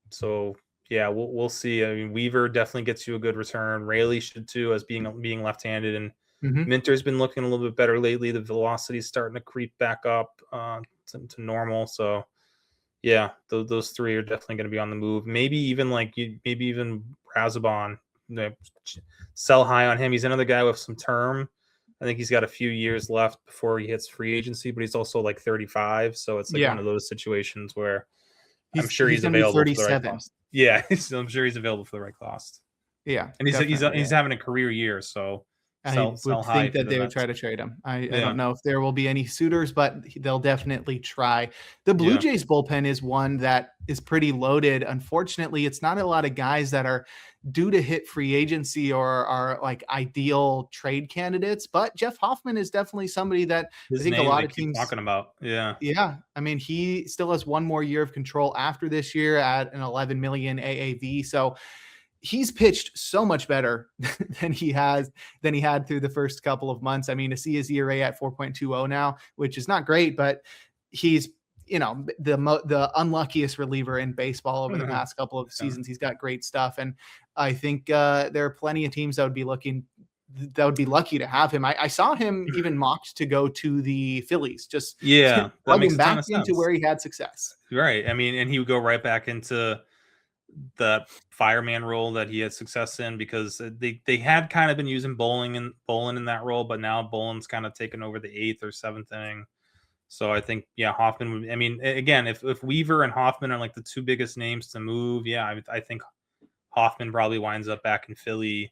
So yeah, we'll see. I mean, Weaver definitely gets you a good return. Raley should too, as being left-handed, and Minter's been looking a little bit better lately. The velocity is starting to creep back up to normal. So yeah, those 3 are definitely going to be on the move. Maybe even Brazoban, sell high on him. He's another guy with some term. I think he's got a few years left before he hits free agency, but he's also like 35. So it's like one of those situations where I'm sure he's available for the right cost. Yeah, I'm sure he's available for the right cost. Yeah, and he's having a career year, so I would think that they would try to trade him. I don't know if there will be any suitors, but they'll definitely try. The Blue Jays bullpen is one that is pretty loaded. Unfortunately, it's not a lot of guys that are due to hit free agency or are like ideal trade candidates. But Jeff Hoffman is definitely somebody that I think a lot of teams talking about. Yeah. Yeah. I mean, he still has one more year of control after this year at an 11 million AAV. So he's pitched so much better than he had through the first couple of months. I mean, to see his ERA at 4.20 now, which is not great, but he's, the unluckiest reliever in baseball over the past couple of seasons. He's got great stuff. And I think there are plenty of teams that would be lucky to have him. I saw him even mocked to go to the Phillies, just plug him back into where he had success. Right. I mean, and he would go right back into the fireman role that he had success in, because they had kind of been using Poulin in that role, but now Bowlen's kind of taken over the 8th or 7th inning. So I think, Hoffman would, I mean, again, if Weaver and Hoffman are like the two biggest names to move, I think Hoffman probably winds up back in Philly.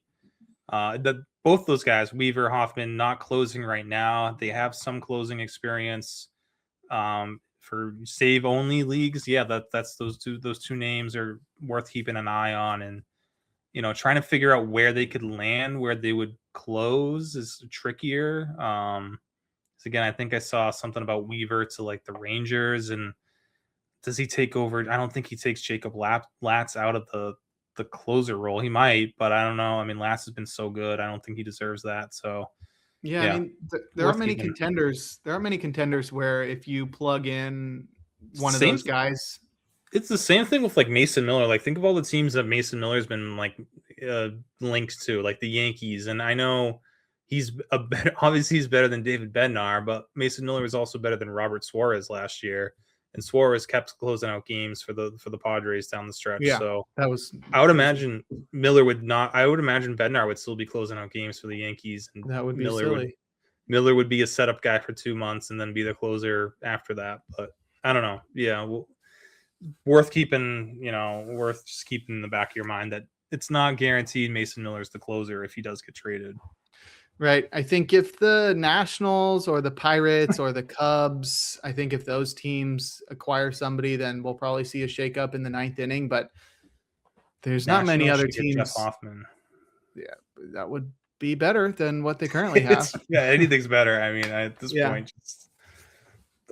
Both those guys, Weaver, Hoffman, not closing right now. They have some closing experience for save only leagues. That's those two names are worth keeping an eye on, and trying to figure out where they could land, where they would close is trickier. So again, I think I saw something about Weaver to like the Rangers, and does he take over? I don't think he takes Jacob Latz out of the closer role. He might, but I don't know. I mean, Latz has been so good. I don't think he deserves that. So I mean, there are many contenders. There are many contenders where if you plug in one of those guys, it's the same thing with like Mason Miller. Like, think of all the teams that Mason Miller's been like linked to, like the Yankees. And I know obviously he's better than David Bednar, but Mason Miller was also better than Robert Suarez last year. And Suarez kept closing out games for the Padres down the stretch. Yeah, so I would imagine Miller would not. I would imagine Bednar would still be closing out games for the Yankees, and that would be silly. Miller would be a setup guy for 2 months and then be the closer after that. But I don't know. Yeah, worth keeping. Worth just keeping in the back of your mind that it's not guaranteed Mason Miller's the closer if he does get traded. Right. I think if the Nationals or the Pirates or the Cubs, I think if those teams acquire somebody, then we'll probably see a shakeup in the 9th inning. But there's not many other teams. Jeff Hoffman. Yeah, that would be better than what they currently have. Anything's better. I mean, at this point, just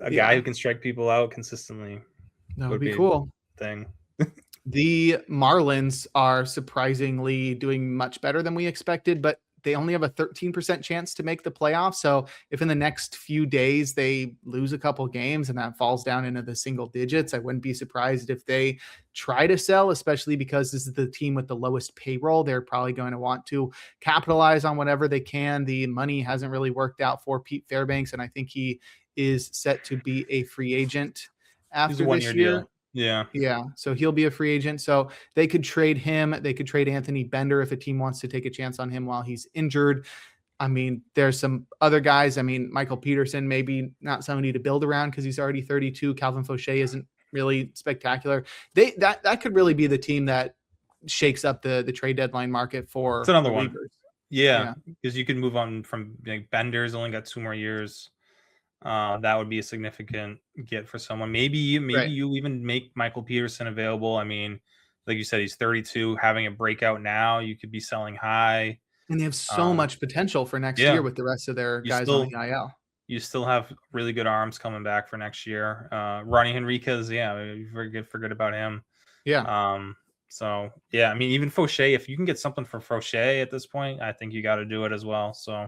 a guy who can strike people out consistently. That would be cool. Thing. The Marlins are surprisingly doing much better than we expected, but they only have a 13% chance to make the playoffs. So if in the next few days they lose a couple games and that falls down into the single digits, I wouldn't be surprised if they try to sell, especially because this is the team with the lowest payroll. They're probably going to want to capitalize on whatever they can. The money hasn't really worked out for Pete Fairbanks, and I think he is set to be a free agent after this year. Deal. Yeah. So he'll be a free agent. So they could trade him. They could trade Anthony Bender if a team wants to take a chance on him while he's injured. I mean, there's some other guys. I mean, Michael Peterson, maybe not somebody to build around because he's already 32. Calvin Fauché isn't really spectacular. That could really be the team that shakes up the trade deadline market for. It's another one. Yeah, because you can move on from Bender's only got 2 more years. That would be a significant get for someone. Maybe you even make Michael Peterson available. I mean, like you said, he's 32, having a breakout now. You could be selling high. And they have so much potential for next year with the rest of their guys on the IL. You still have really good arms coming back for next year. Ronnie Henriquez, forget about him. Yeah. So, I mean, even Fauché, if you can get something for Fauché at this point, I think you got to do it as well. So,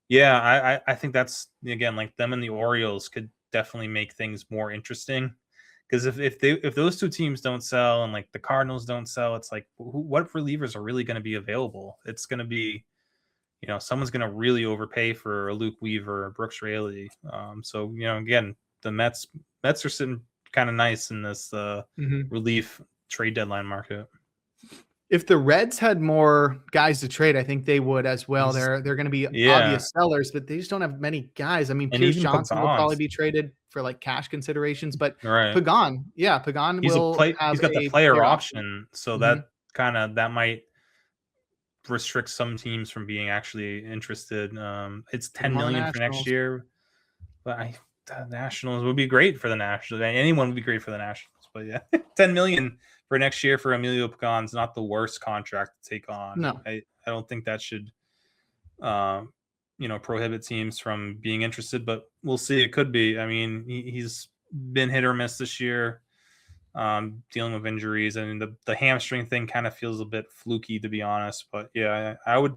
yeah, I think that's, again, like them and the Orioles could definitely make things more interesting, because if those two teams don't sell and like the Cardinals don't sell, it's like what relievers are really going to be available? It's going to be, someone's going to really overpay for a Luke Weaver or Brooks Raley. So again, the Mets are sitting kind of nice in this relief trade deadline market. If the Reds had more guys to trade, I think they would as well. They're going to be obvious sellers, but they just don't have many guys. I mean, Pierce Johnson will probably be traded for like cash considerations, but Pagan will play. He's got the player option, so that might restrict some teams from being actually interested. It's $10 million for next year, but the Nationals would be great for the Nationals. Anyone would be great for the Nationals, but yeah, 10 million for next year for Emilio Pagan's not the worst contract to take on. No, I don't think that should, prohibit teams from being interested, but we'll see. It could be. I mean, he's been hit or miss this year, dealing with injuries. I mean, the hamstring thing kind of feels a bit fluky, to be honest. But yeah, I would,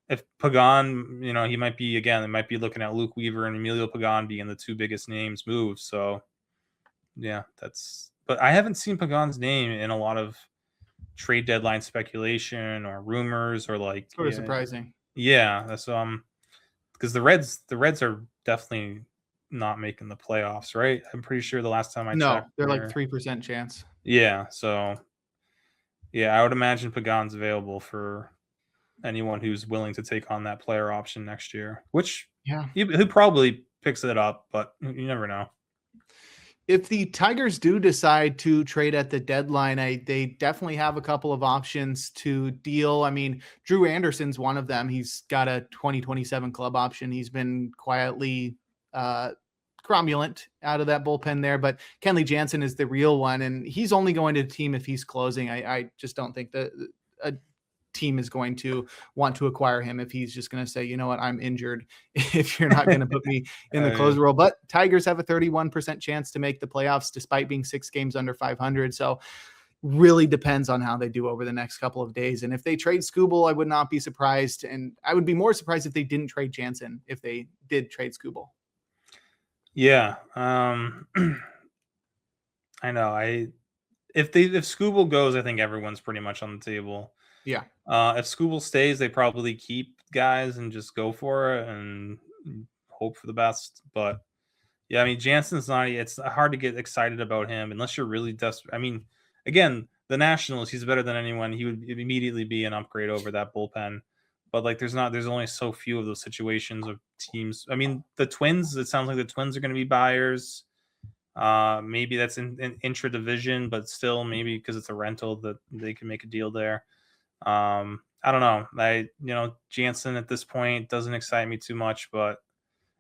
if Pagan, he might be, again, they might be looking at Luke Weaver and Emilio Pagan being the two biggest names move. So yeah, but I haven't seen Pagan's name in a lot of trade deadline speculation or rumors or like sort of surprising. Yeah, that's because the Reds are definitely not making the playoffs, right? I'm pretty sure the last time I checked, they're like 3% chance. Yeah, so yeah, I would imagine Pagan's available for anyone who's willing to take on that player option next year. Which he probably picks it up, but you never know. If the Tigers do decide to trade at the deadline, they definitely have a couple of options to deal. I mean, Drew Anderson's one of them. He's got a 2027 club option. He's been quietly cromulent out of that bullpen there, but Kenley Jansen is the real one, and he's only going to the team if he's closing. I just don't think that a team is going to want to acquire him if he's just going to say, you know what, I'm injured if you're not going to put me in the closer role. But Tigers have a 31% chance to make the playoffs despite being 6 games under 500. So really depends on how they do over the next couple of days. And if they trade Skubal, I would not be surprised. And I would be more surprised if they didn't trade Jansen if they did trade Skubal. Yeah. I know. If Skubal goes, I think everyone's pretty much on the table. Yeah. If Skubal stays, they probably keep guys and just go for it and hope for the best. But yeah, I mean, Jansen's not. It's hard to get excited about him unless you're really desperate. I mean, again, the Nationals, he's better than anyone. He would immediately be an upgrade over that bullpen. But like, there's only so few of those situations of teams. I mean, the Twins. It sounds like the Twins are going to be buyers. Maybe that's in intra division, but still, maybe because it's a rental that they can make a deal there. I don't know. Jansen at this point doesn't excite me too much, but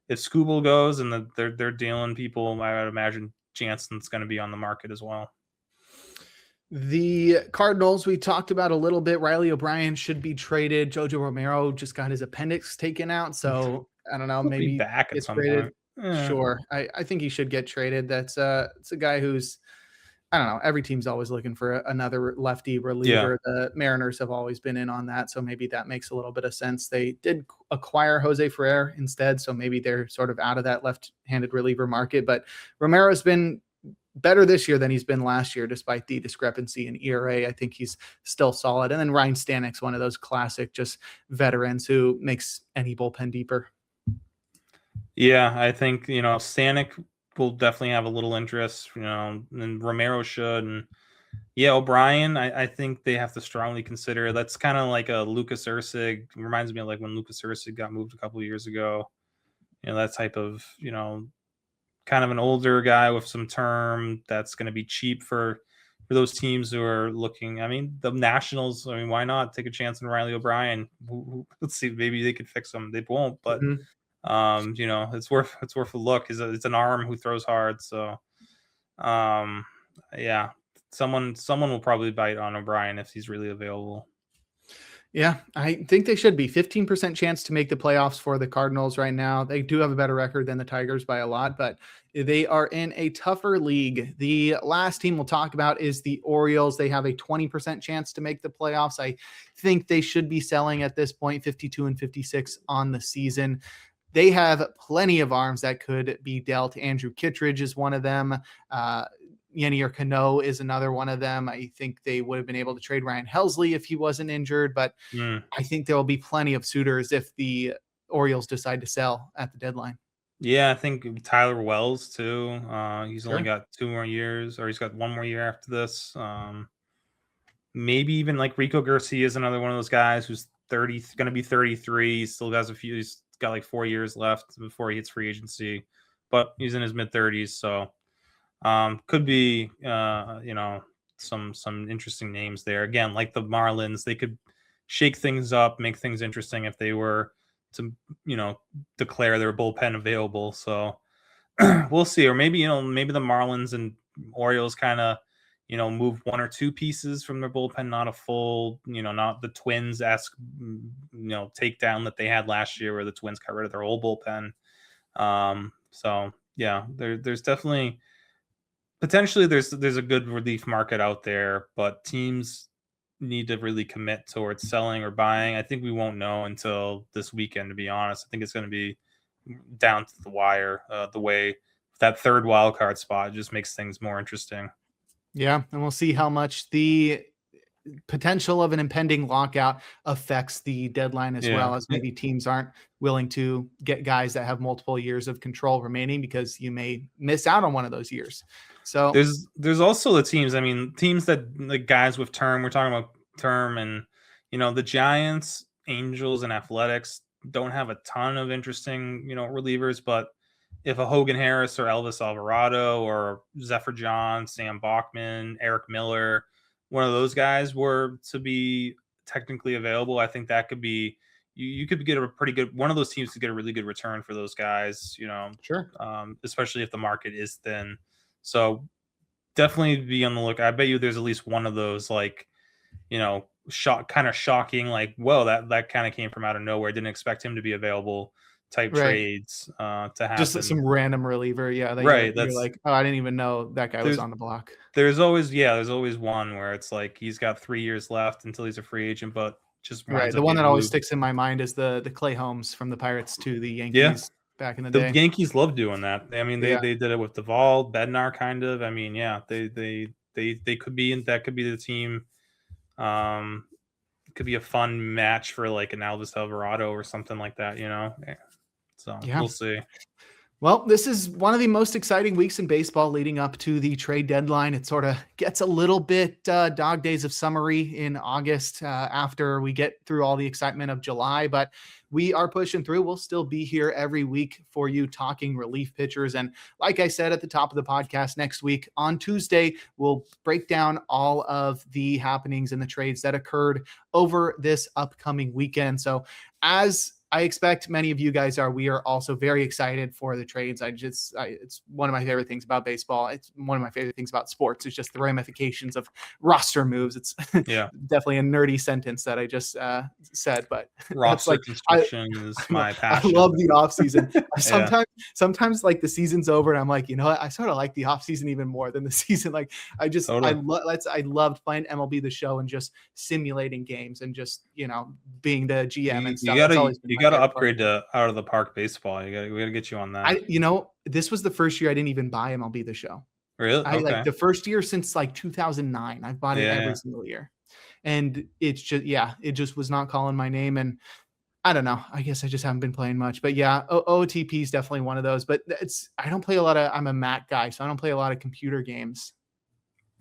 if Skubal goes and they're dealing people, I would imagine Jansen's going to be on the market as well. The Cardinals, we talked about a little bit. Riley O'Brien should be traded. JoJo Romero just got his appendix taken out. So I don't know, maybe be back at some point. Sure. I think he should get traded. It's a guy who's, I don't know, every team's always looking for another lefty reliever. Yeah. The Mariners have always been in on that, so maybe that makes a little bit of sense. They did acquire Jose Ferrer instead, so maybe they're sort of out of that left-handed reliever market. But Romero's been better this year than he's been last year, despite the discrepancy in ERA. I think he's still solid. And then Ryan Stanek's one of those classic just veterans who makes any bullpen deeper. Yeah, I think, Stanek will definitely have a little interest, and Romero should. And yeah, O'Brien, I think they have to strongly consider. That's kind of like a Lucas Erceg. Reminds me of like when Lucas Erceg got moved a couple of years ago. That type of, kind of an older guy with some term that's going to be cheap for those teams who are looking. I mean, the Nationals, why not take a chance on Riley O'Brien? Let's see, maybe they could fix him. They won't, but it's worth a look. It's an arm who throws hard. So yeah, someone will probably bite on O'Brien if he's really available. Yeah, I think they should be 15% chance to make the playoffs for the Cardinals right now. They do have a better record than the Tigers by a lot, but they are in a tougher league. The last team we'll talk about is the Orioles. They have a 20% chance to make the playoffs. I think they should be selling at this point, 52-56 on the season. They have plenty of arms that could be dealt. Andrew Kittredge is one of them. Yenier Cano is another one of them. I think they would have been able to trade Ryan Helsley if he wasn't injured, but I think there will be plenty of suitors if the Orioles decide to sell at the deadline. Yeah, I think Tyler Wells too. He's only got 2 more years, or he's got 1 more year after this. Maybe even like Rico Garcia is another one of those guys who's going to be 33. He still has he's got like 4 years left before he hits free agency, but he's in his mid 30s. So could be, some interesting names there. Again, like the Marlins, they could shake things up, make things interesting if they were to, declare their bullpen available. So we'll see. Or maybe, maybe the Marlins and Orioles kind of, move one or two pieces from their bullpen, not a full, not the Twins-esque, takedown that they had last year where the Twins got rid of their whole bullpen. So yeah, there's definitely potentially there's a good relief market out there, but teams need to really commit towards selling or buying. I think we won't know until this weekend, to be honest. I think it's going to be down to the wire, the way that third wild card spot just makes things more interesting. Yeah, and we'll see how much the potential of an impending lockout affects the deadline as well, as maybe teams aren't willing to get guys that have multiple years of control remaining because you may miss out on one of those years. So there's also the teams, teams that like guys with term, we're talking about term, and the Giants, Angels, and Athletics don't have a ton of interesting, relievers, but if a Hogan Harris or Elvis Alvarado or Zephyr John, Sam Bachman, Eric Miller, one of those guys were to be technically available, I think that could be, you could get a pretty good, one of those teams to get a really good return for those guys, sure. Especially if the market is thin. So definitely be on the look. I bet you there's at least one of those, like, kind of shocking, like, whoa, that kind of came from out of nowhere. Didn't expect him to be available type trades to happen. Just some random reliever. Yeah. Right. You're like, oh, I didn't even know that guy was on the block. There's always one where it's like he's got 3 years left until he's a free agent, but just right. The one that always sticks in my mind is the Clay Holmes from the Pirates to the Yankees back in the day. The Yankees love doing that. They did it with Duvall, Bednar, kind of. They could be, that could be the team. Could be a fun match for like an Elvis Alvarado or something like that, So we'll see. Well, this is one of the most exciting weeks in baseball leading up to the trade deadline. It sort of gets a little bit dog days of summery in August after we get through all the excitement of July, but we are pushing through. We'll still be here every week for you talking relief pitchers. And like I said at the top of the podcast, next week on Tuesday, we'll break down all of the happenings and the trades that occurred over this upcoming weekend. So as I expect many of you guys are, we are also very excited for the trades. It's one of my favorite things about baseball. It's one of my favorite things about sports. It's just the ramifications of roster moves. It's definitely a nerdy sentence that I just said, but roster construction is my passion. I love the off season. Sometimes like the season's over and I'm like, what? I sort of like the off season even more than the season. Like I loved playing MLB The Show and just simulating games and just, being the GM and stuff. You got to upgrade to out of the park baseball. We got to get you on that. This was the first year I didn't even buy MLB The Show. Really? Like the first year since like 2009. I've bought it every single year, and it's just it just was not calling my name. And I don't know. I guess I just haven't been playing much. But OTP is definitely one of those. But I don't play a lot of. I'm a Mac guy, so I don't play a lot of computer games.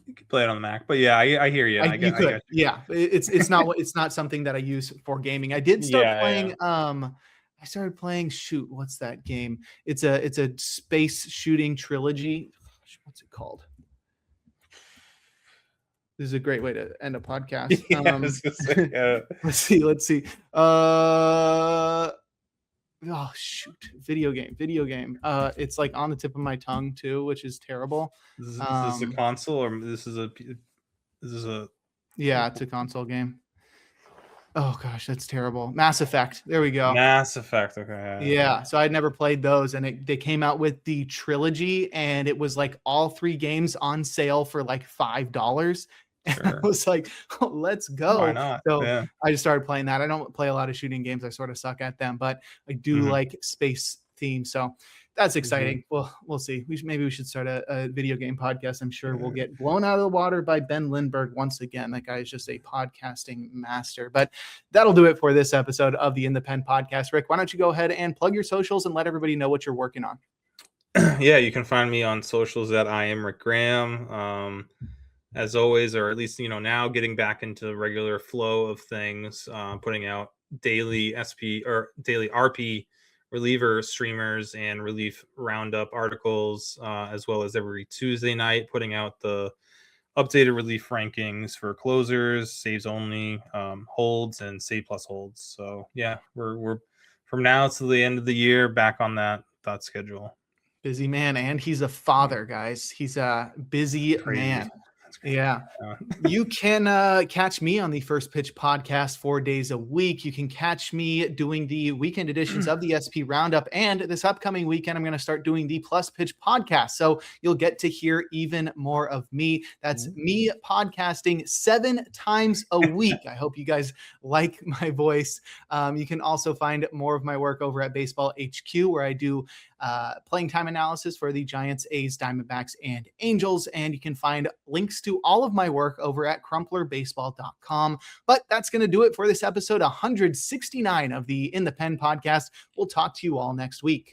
You could play it on the Mac, but I hear you. I get you. Yeah, it's not something that I use for gaming. I did start playing. I started playing. Shoot, what's that game? It's a space shooting trilogy. What's it called? This is a great way to end a podcast. Let's see. Oh shoot, video game. It's like on the tip of my tongue too, which is terrible. Is this a console or this is a it's a console game. Oh gosh, that's terrible. Mass Effect. There we go. Mass Effect. Okay. Yeah. So I'd never played those, and they came out with the trilogy, and it was like all 3 games on sale for like $5. And I was like, oh, let's go. Why not? So I just started playing that. I don't play a lot of shooting games. I sort of suck at them, but I do like space themes. So that's exciting. Well, we'll see. Maybe we should start a video game podcast. I'm sure we'll get blown out of the water by Ben Lindbergh once again. That guy is just a podcasting master. But that'll do it for this episode of the In the Pen podcast. Rick, why don't you go ahead and plug your socials and let everybody know what you're working on? You can find me on socials at I am Rick Graham. As always, or at least, now getting back into the regular flow of things, putting out daily SP or daily RP reliever streamers and relief roundup articles, as well as every Tuesday night, putting out the updated relief rankings for closers, saves only, holds, and save plus holds. So we're from now to the end of the year back on that schedule. Busy man, and he's a father, guys. He's a busy man. Yeah. You can catch me on the First Pitch podcast 4 days a week. You can catch me doing the weekend editions of the SP Roundup. And this upcoming weekend, I'm going to start doing the Plus Pitch podcast. So you'll get to hear even more of me. That's me podcasting 7 times a week. I hope you guys like my voice. You can also find more of my work over at Baseball HQ, where I do playing time analysis for the Giants, A's, Diamondbacks, and Angels. And you can find links to all of my work over at crumplerbaseball.com. But that's going to do it for this episode 169 of the In the Pen podcast. We'll talk to you all next week.